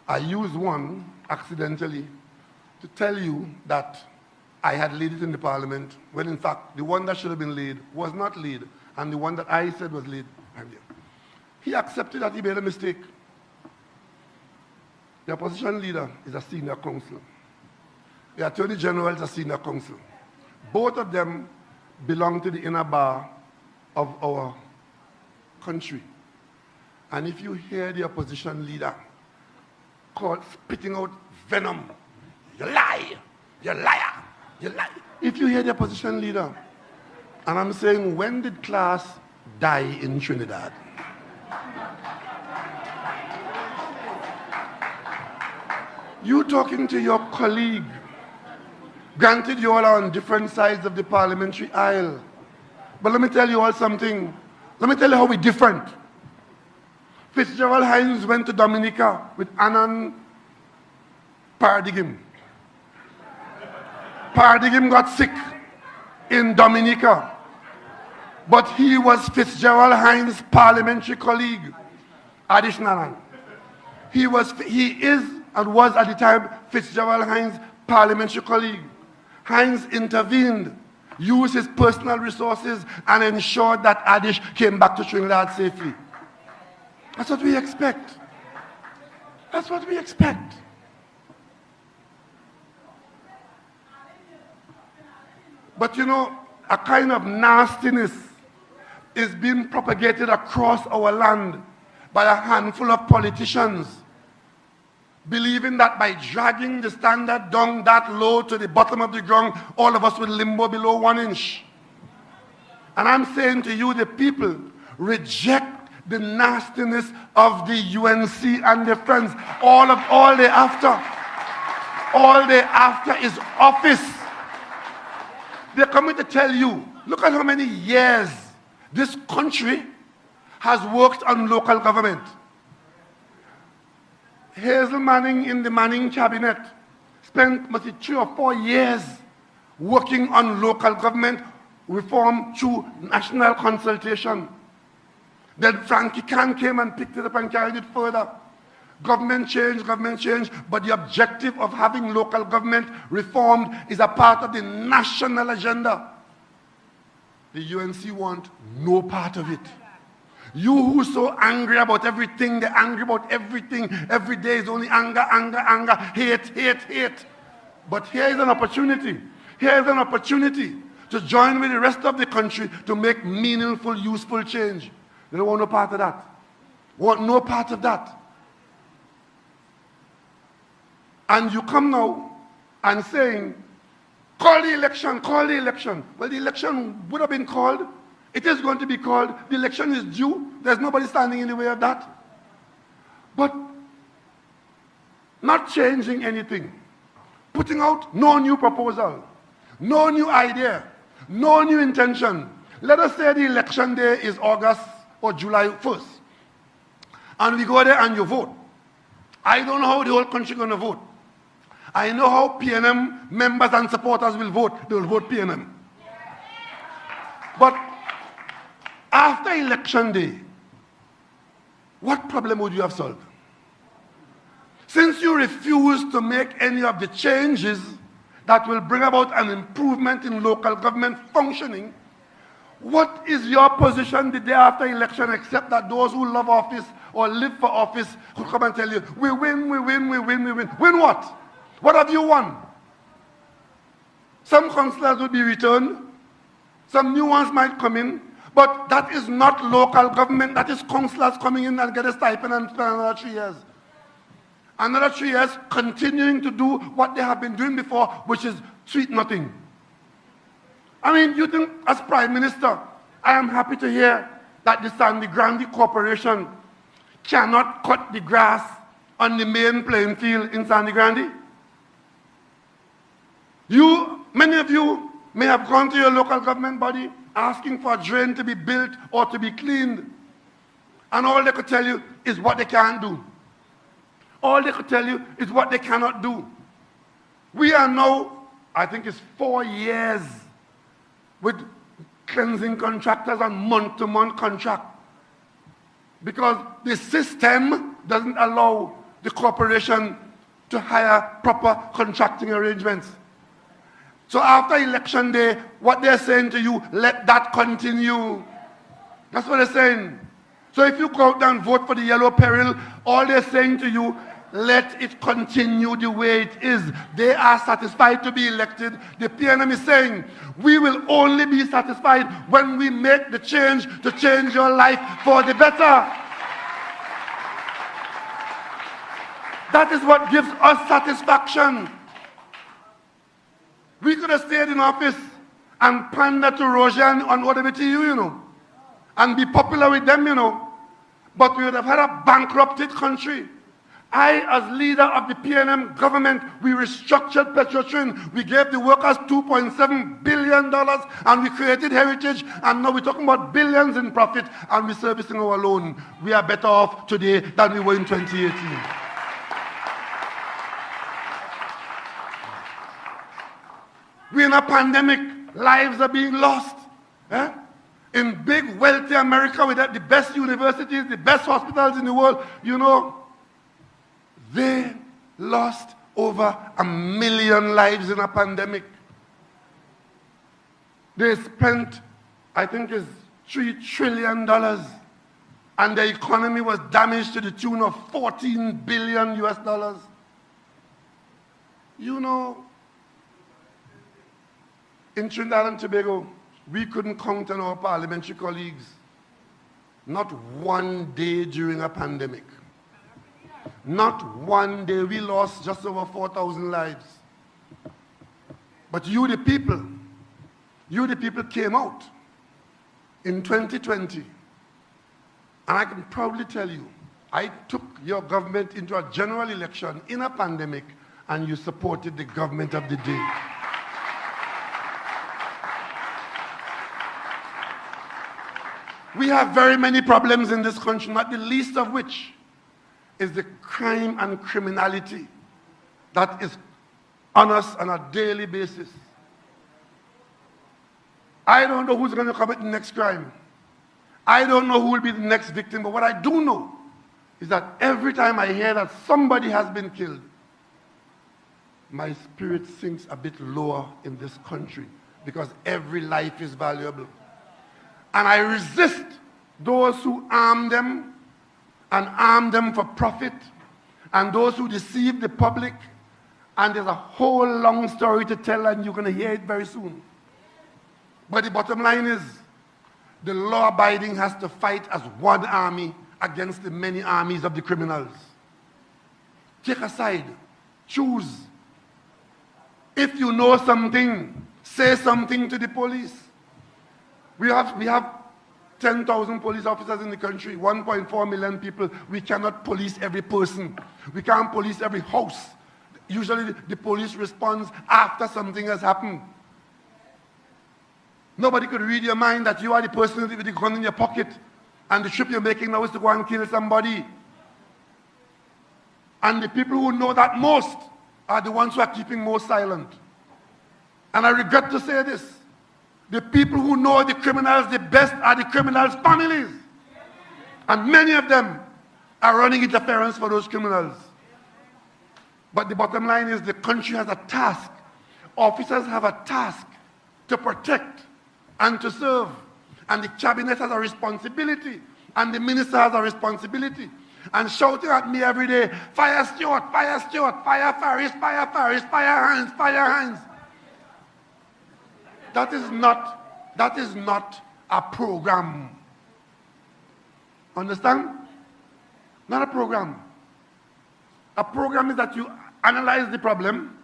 I used one accidentally to tell you that I had laid it in the Parliament, when in fact, the one that should have been laid was not laid, and the one that I said was laid. He accepted that he made a mistake. The opposition leader is a senior counsel. The Attorney General is a senior counsel. Both of them belong to the inner bar of our country. And if you hear the opposition leader spitting out venom, you lie, you liar, you lie. If you hear the opposition leader, and I'm saying, when did class die in Trinidad? You talking to your colleague. Granted, you all are on different sides of the parliamentary aisle. But let me tell you all something. Let me tell you how we're different. Fitzgerald Hines went to Dominica with Annan Paradigm. Paradigm got sick in Dominica. But he was Fitzgerald Hines' parliamentary colleague, Adish Naran. He is and was at the time Fitzgerald Hines' parliamentary colleague. Hines intervened, used his personal resources, and ensured that Adish came back to Trinidad safely. That's what we expect. That's what we expect. But you know, a kind of nastiness is being propagated across our land by a handful of politicians, believing that by dragging the standard down that low to the bottom of the ground, all of us will limbo below 1 inch. And I'm saying to you, the people, reject the nastiness of the UNC and their friends. All they after is office. They're coming to tell you, look at how many years this country has worked on local government. Hazel Manning in the Manning cabinet spent must be 3 or 4 years working on local government reform through national consultation. Then Frankie Khan came and picked it up and carried it further. Government change, but the objective of having local government reformed is a part of the national agenda. The UNC want no part of it. You who's so angry about everything, they're angry about everything. Every day is only anger, hate. But here is an opportunity. Here is an opportunity to join with the rest of the country to make meaningful, useful change. They don't want no part of that. Want no part of that. And you come now and saying, call the election. Well, the election would have been called. It is going to be called. The election is due. There's nobody standing in the way of that. But not changing anything. Putting out no new proposal. No new idea. No new intention. Let us say the election day is August or July 1st. And we go there and you vote. I don't know how the whole country is going to vote. I know how PNM members and supporters will vote. They will vote PNM. But after election day, what problem would you have solved? Since you refuse to make any of the changes that will bring about an improvement in local government functioning, what is your position the day after election, except that those who love office or live for office will come and tell you, we win. Win what? What have you won? Some councillors will be returned. Some new ones might come in. But that is not local government. That is councillors coming in and get a stipend and spend another 3 years. Another 3 years continuing to do what they have been doing before, which is sweet nothing. I mean, you think as Prime Minister, I am happy to hear that the Sandy Grande Corporation cannot cut the grass on the main playing field in Sandy Grande? Many of you may have gone to your local government body asking for a drain to be built or to be cleaned. And all they could tell you is what they can't do. All they could tell you is what they cannot do. We are now, I think it's 4 years with cleansing contractors on month-to-month contract. Because the system doesn't allow the corporation to hire proper contracting arrangements. So after election day, what they're saying to you, let that continue. That's what they're saying. So if you go out and vote for the yellow peril, all they're saying to you, Let it continue the way it is. They are satisfied to be elected. The PNM is saying, we will only be satisfied when we make the change to change your life for the better. That is what gives us satisfaction. We could have stayed in office and pander to Rojan on whatever to you, and be popular with them, but we would have had a bankrupted country. I, as leader of the PNM government, we restructured Petrotrin. We gave the workers $2.7 billion, and we created heritage, and now we're talking about billions in profit, and we're servicing our loan. We are better off today than we were in 2018. We're in a pandemic. Lives are being lost. In big, wealthy America, with the best universities, the best hospitals in the world, they lost over 1 million lives in a pandemic. They spent, I think it's $3 trillion, and the economy was damaged to the tune of $14 billion US. In Trinidad and Tobago, we couldn't count on our parliamentary colleagues. Not one day during a pandemic. Not one day. We lost just over 4,000 lives. But you the people came out in 2020. And I can proudly tell you, I took your government into a general election in a pandemic, and you supported the government of the day. We have very many problems in this country, not the least of which is the crime and criminality that is on us on a daily basis. I don't know who's going to commit the next crime. I don't know who will be the next victim, but what I do know is that every time I hear that somebody has been killed, my spirit sinks a bit lower in this country, because every life is valuable. And I resist those who arm them and arm them for profit, and those who deceive the public. And there's a whole long story to tell, and you're going to hear it very soon. But the bottom line is, the law-abiding has to fight as one army against the many armies of the criminals. Take a side. Choose. If you know something, say something to the police. We have 10,000 police officers in the country, 1.4 million people. We cannot police every person. We can't police every house. Usually the police responds after something has happened. Nobody could read your mind that you are the person with the gun in your pocket, and the trip you're making now is to go and kill somebody. And the people who know that most are the ones who are keeping most silent. And I regret to say this. The people who know the criminals the best are the criminals' families. And many of them are running interference for those criminals. But the bottom line is, the country has a task. Officers have a task to protect and to serve. And the cabinet has a responsibility. And the minister has a responsibility. And shouting at me every day, fire Stewart, fire Stewart, fire Faris, fire Faris, fire Hines, fire Hines. That is not a program. Understand? Not a program. A program is that you analyze the problem,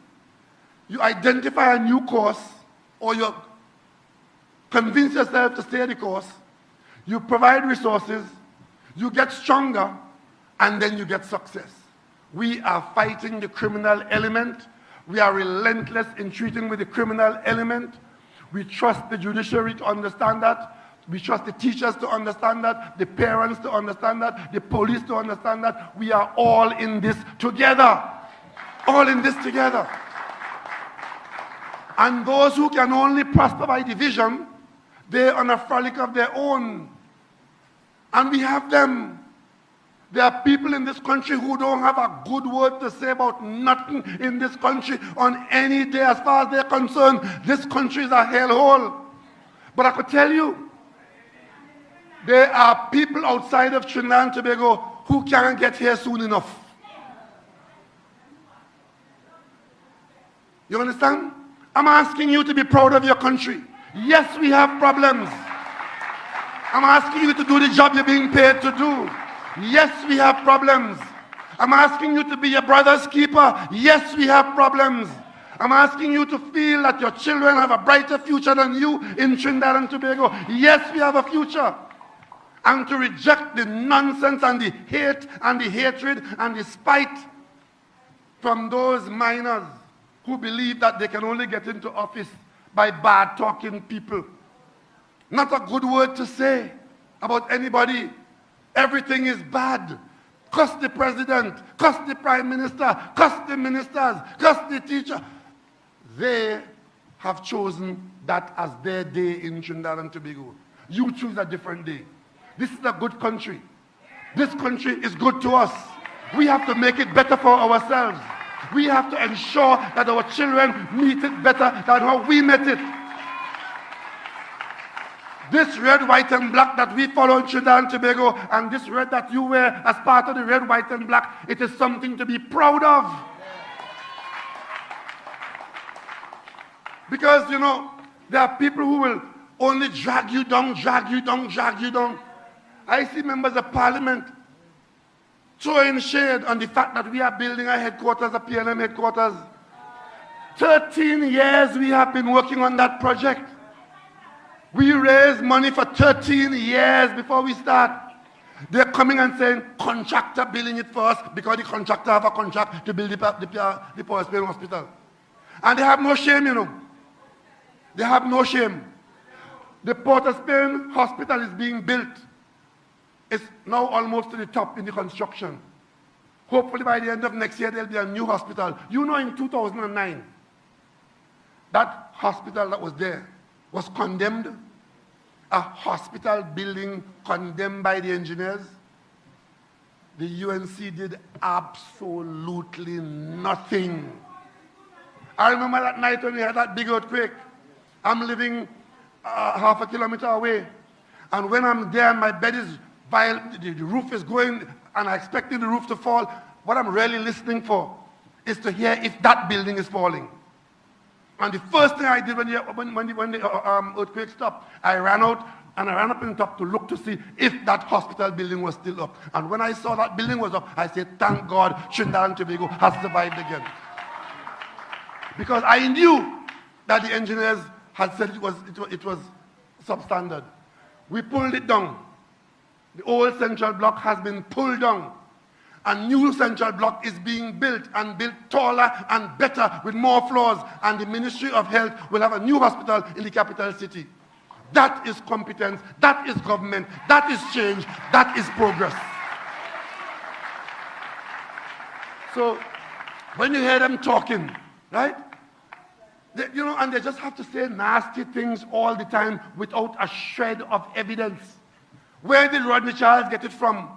you identify a new course, or you convince yourself to stay the course, you provide resources, you get stronger, and then you get success. We are fighting the criminal element. We are relentless in treating with the criminal element. We trust the judiciary to understand that. We trust the teachers to understand that, the parents to understand that, the police to understand that. We are all in this together. All in this together. And those who can only prosper by division, they're on a frolic of their own. And we have them. There are people in this country who don't have a good word to say about nothing in this country on any day. As far as they're concerned, this country is a hellhole. But I could tell you, there are people outside of Trinidad and Tobago who can't get here soon enough. You understand? I'm asking you to be proud of your country. Yes, we have problems. I'm asking you to do the job you're being paid to do. Yes, we have problems. I'm asking you to be your brother's keeper. Yes, we have problems. I'm asking you to feel that your children have a brighter future than you in Trinidad and Tobago. Yes, we have a future. And to reject the nonsense and the hate and the hatred and the spite from those minors who believe that they can only get into office by bad-talking people. Not a good word to say about anybody. Everything is bad. Cuss the president, cuss the prime minister, cuss the ministers, cuss the teacher. They have chosen that as their day in Trinidad and Tobago. You choose a different day. This is a good country. This country is good to us. We have to make it better for ourselves. We have to ensure that our children meet it better than how we met it. This red, white, and black that we follow in Trinidad and Tobago, and this red that you wear as part of the red, white, and black, it is something to be proud of. Because, you know, there are people who will only drag you down, drag you down, drag you down. I see members of parliament throwing shade on the fact that we are building a headquarters, a PLM headquarters. 13 years we have been working on that project. We raised money for 13 years before we start. They're coming and saying, contractor billing it for us because the contractor have a contract to build the Port of Spain hospital. And they have no shame, you know. They have no shame. The Port of Spain hospital is being built. It's now almost to the top in the construction. Hopefully by the end of next year there'll be a new hospital. You know, in 2009, that hospital that was there was condemned. A hospital building condemned by the engineers. The UNC did absolutely nothing. I remember that night when we had that big earthquake. I'm living half a kilometer away. And when I'm there, my bed is the roof is going, and I'm expecting the roof to fall. What I'm really listening for is to hear if that building is falling. And the first thing I did when the earthquake stopped, I ran out and I ran up in the top to look to see if that hospital building was still up. And when I saw that building was up, I said, thank God Trinidad and Tobago has survived again. Because I knew that the engineers had said it was substandard. We pulled it down. The old central block has been pulled down. A new central block is being built and built taller and better with more floors. And the Ministry of Health will have a new hospital in the capital city. That is competence. That is government. That is change. That is progress. So when you hear them talking, right? And they just have to say nasty things all the time without a shred of evidence. Where did Rodney Charles get it from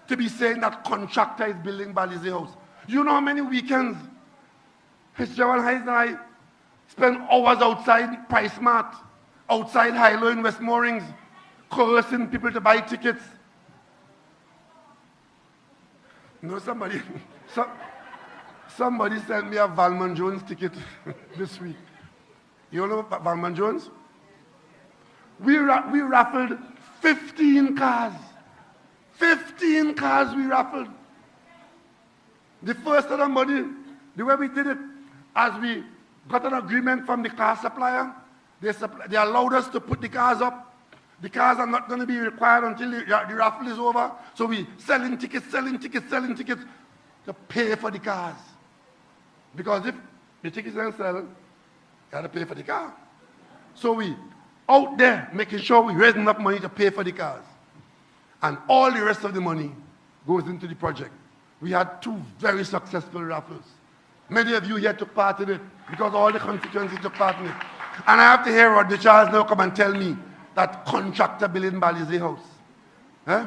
to be saying that contractor is building Balize House? You know how many weekends Fitzgerald Hayes and I spend hours outside Price Mart, outside Hilo in West Moorings, coercing people to buy tickets. You know, somebody sent me a Valmont Jones ticket this week. You know about Valmont Jones? We raffled 15 cars. 15 cars we raffled. The first of the money, the way we did it, as we got an agreement from the car supplier, they allowed us to put the cars up. The cars are not going to be required until the raffle is over. So we selling tickets to pay for the cars. Because if the tickets don't sell, you got to pay for the car. So we out there making sure we raise enough money to pay for the cars. And all the rest of the money goes into the project. We had 2 very successful raffles. Many of you here took part in it because all the constituencies took part in it. And I have to hear Rodney Charles now come and tell me that contractor building Balize House. Eh?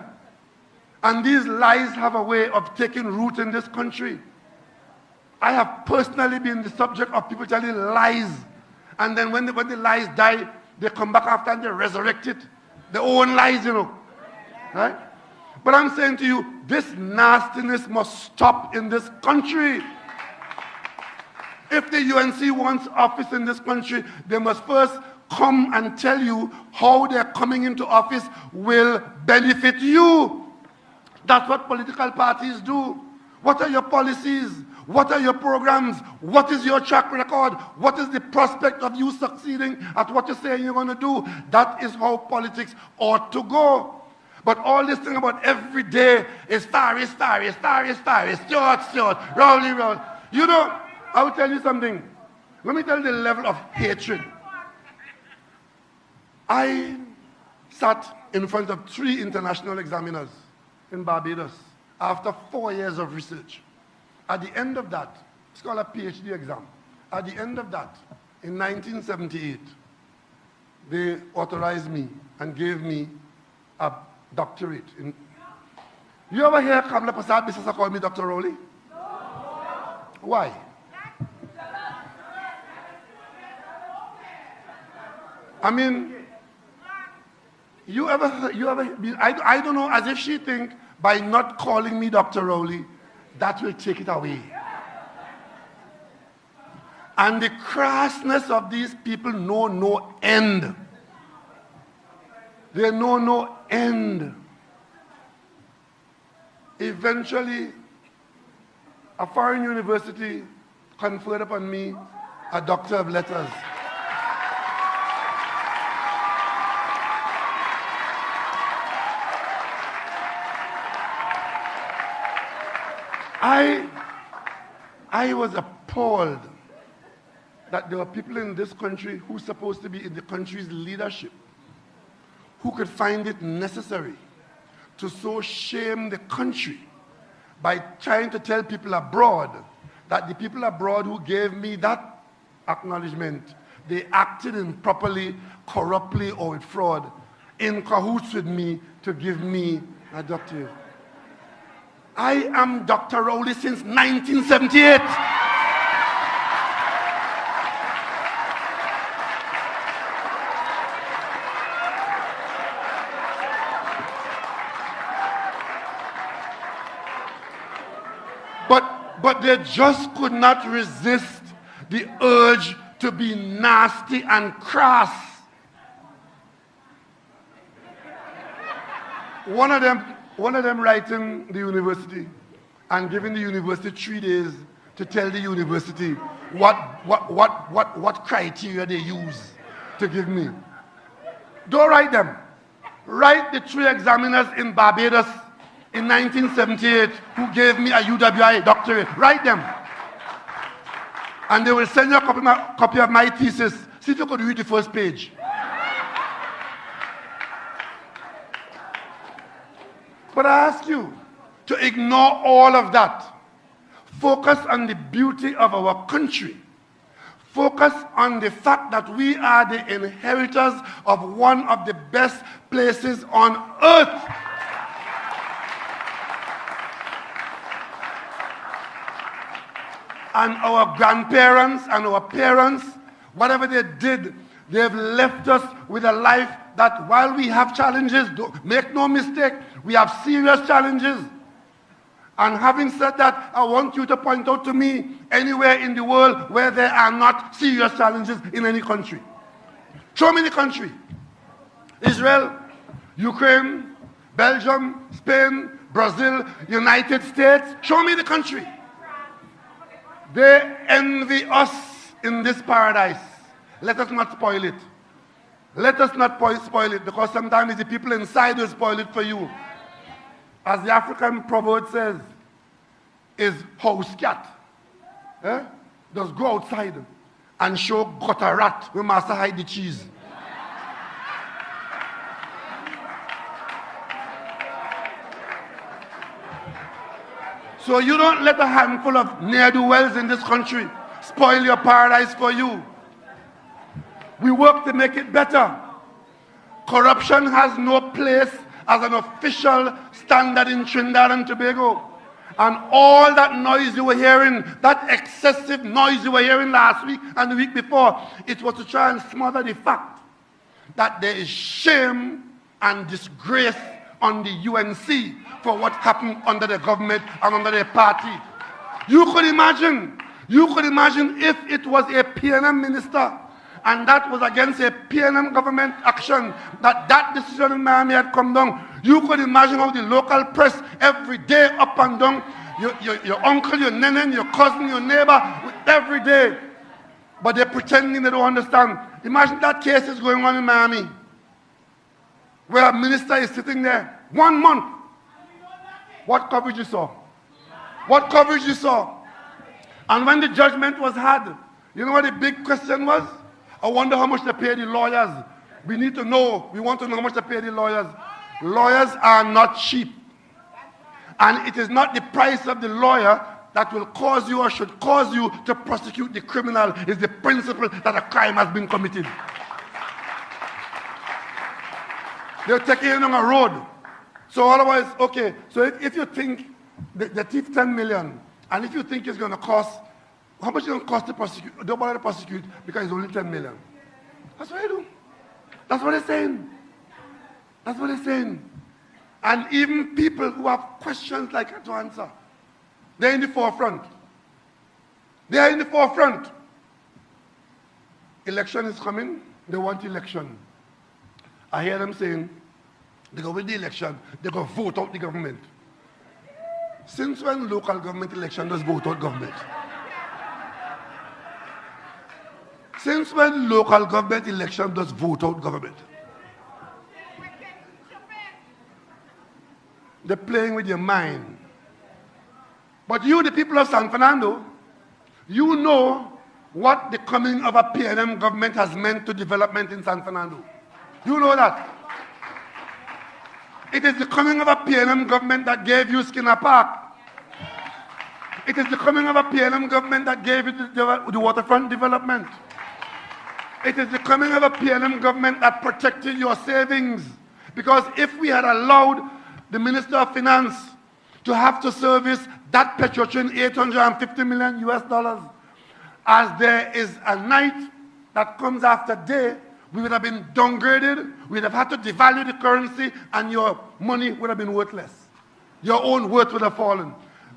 And these lies have a way of taking root in this country. I have personally been the subject of people telling lies. And then when the lies die, they come back after and they resurrect it. Their own lies, you know. Right? But I'm saying to you, this nastiness must stop in this country. If the UNC wants office in this country, they must first come and tell you how their coming into office will benefit you. That's what political parties do. What are your policies? What are your programs? What is your track record? What is the prospect of you succeeding at what you're saying you're going to do? That is how politics ought to go. But all this thing about every day is Stuart, Rowley. You know, I will tell you something. Let me tell you the level of hatred. I sat in front of 3 international examiners in Barbados after 4 years of research. At the end of that, it's called a PhD exam. At the end of that, in 1978, they authorized me and gave me a doctorate. You ever hear Kamala Prasad Bisasa call me Dr. Rowley? No. Why? I mean, I don't know, as if she think by not calling me Dr. Rowley, that will take it away. And the crassness of these people know no end. They know no end. Eventually, a foreign university conferred upon me a Doctor of Letters. I was appalled that there were people in this country who are supposed to be in the country's leadership who could find it necessary to so shame the country by trying to tell people abroad that the people abroad who gave me that acknowledgement, they acted improperly, corruptly, or with fraud, in cahoots with me to give me a doctorate. I am Dr. Rowley since 1978. But they just could not resist the urge to be nasty and crass. One of them writing the university and giving the university 3 days to tell the university what criteria they use to give me. Don't write them. Write the 3 examiners in Barbados in 1978 who gave me a UWI doctorate. Write them. And they will send you a copy of my thesis. See if you could read the first page. But I ask you to ignore all of that. Focus on the beauty of our country. Focus on the fact that we are the inheritors of one of the best places on earth. And our grandparents and our parents, whatever they did, they've left us with a life that while we have challenges, make no mistake, we have serious challenges. And having said that, I want you to point out to me anywhere in the world where there are not serious challenges in any country. Show me the country. Israel, Ukraine, Belgium, Spain, Brazil, United States. Show me the country. They envy us in this paradise. Let us not spoil it. Let us not spoil it, because sometimes the people inside will spoil it for you. As the African proverb says, is house cat. Just go outside and show got a rat when master hide the cheese. So you don't let a handful of ne'er-do-wells in this country spoil your paradise for you. We work to make it better. Corruption has no place as an official standard in Trinidad and Tobago. And all that noise you were hearing, that excessive noise you were hearing last week and the week before, it was to try and smother the fact that there is shame and disgrace on the UNC for what happened under the government and under their party. You could imagine You could imagine if it was a PNM minister and that was against a PNM government action, that decision in Miami had come down. You could imagine how the local press every day up and down, your uncle, your nene, your cousin, your neighbor, every day. But they're pretending they don't understand. Imagine that case is going on in Miami, where a minister is sitting there 1 month. What coverage you saw? What coverage you saw? And when the judgment was had, you know what the big question was? I wonder how much they pay the lawyers. We need to know. We want to know how much they pay the lawyers. Lawyers are not cheap. And it is not the price of the lawyer that will cause you or should cause you to prosecute the criminal. It's the principle that a crime has been committed. They're taking you on a road. So otherwise, okay, so if you think the thief 10 million, and if you think it's going to cost, how much is it going to cost to prosecute? Don't bother to prosecute because it's only 10 million. That's what they do. That's what they're saying. That's what they're saying. And even people who have questions like that to answer, they're in the forefront. They are in the forefront. Election is coming. They want election. I hear them saying, they go win the election, they go vote out the government. Since when local government election does vote out government? Since when local government election does vote out government? They're playing with your mind. But you, the people of San Fernando, you know what the coming of a PNM government has meant to development in San Fernando. You know that. It is the coming of a PNM government that gave you Skinner Park. It is the coming of a PNM government that gave you the waterfront development. It is the coming of a PNM government that protected your savings. Because if we had allowed the Minister of Finance to have to service that Petrotrin $850 million US, as there is a night that comes after day, we would have been downgraded, we would have had to devalue the currency, and your money would have been worthless. Your own worth would have fallen.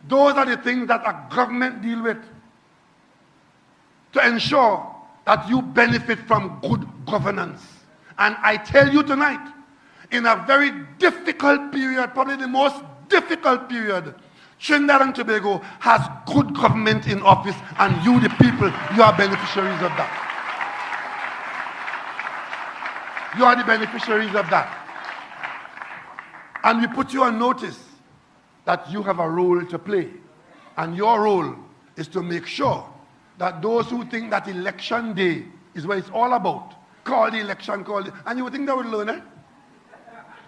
Those are the things that a government deal with to ensure that you benefit from good governance. And I tell you tonight, in a very difficult period, probably the most difficult period, Trinidad and Tobago has good government in office, and you, the people, you are beneficiaries of that. You are the beneficiaries of that. And we put you on notice that you have a role to play. And your role is to make sure that those who think that election day is what it's all about, call the election, and you would think they would learn it.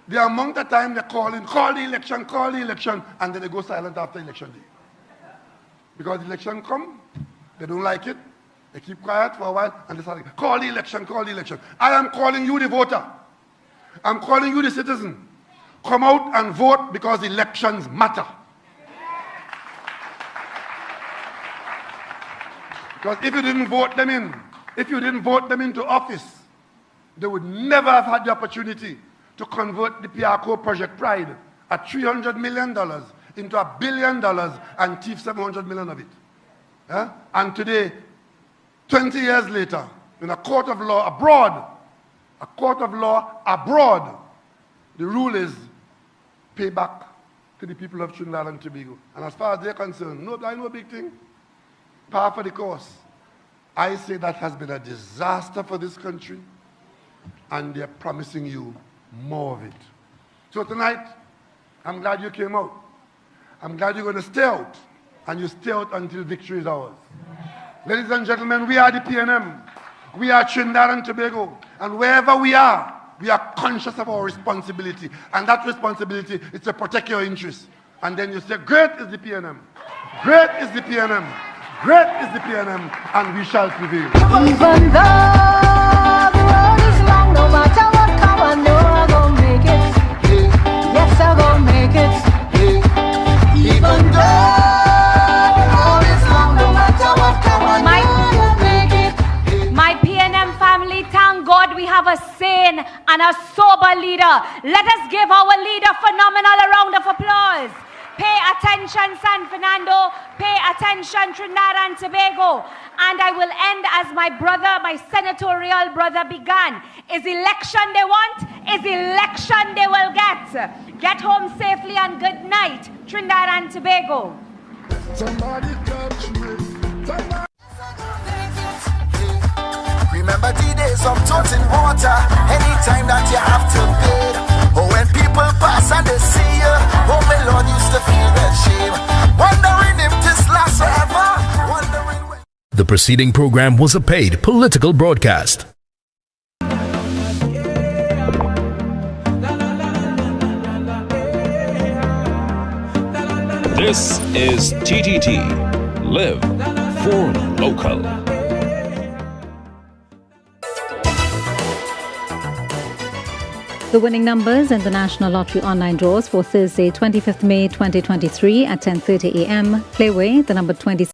The amount of time they're calling, call the election, and then they go silent after election day. Because the election come, they don't like it, they keep quiet for a while, and they start like, call the election. I am calling you the voter. I'm calling you the citizen. Come out and vote because elections matter. Because if you didn't vote them into office, they would never have had the opportunity to convert the Piarco Project Pride at $300 million into $1 billion and thief $700 million of it. Yeah? And today, 20 years later, in a court of law abroad, the rule is pay back to the people of Trinidad and Tobago. And as far as they're concerned, no big thing. Par for the course. I say that has been a disaster for this country, and they're promising you more of it. So tonight, I'm glad you came out. I'm glad you're going to stay out, and you stay out until victory is ours. Ladies and gentlemen, we are the PNM. We are Trinidad and Tobago. And wherever we are conscious of our responsibility. And that responsibility is to protect your interests. And then you say, great is the PNM. Great is the PNM. Great is the PNM. And we shall prevail. Even though the road is long, no matter what come, I know I'm gonna make it. Yes, I'm gonna make it. Even though thank God we have a sane and a sober leader. Let us give our leader phenomenal a round of applause. Pay attention, San Fernando. Pay attention, Trinidad and Tobago. And I will end as my brother, my senatorial brother began. Is election they want? Is election they will get. Get home safely and good night, Trinidad and Tobago. Somebody touch me. Somebody. Remember the days of toting water, anytime that you have to bid. Or when people pass and they see you, oh my Lord, used to feel that shame. Wondering if this lasts forever, wondering when... The preceding program was a paid political broadcast. This is TTT. Live for local. The winning numbers in the National Lottery online draws for Thursday, 25th May 2023 at 10:30 a.m. Playway, the number 20.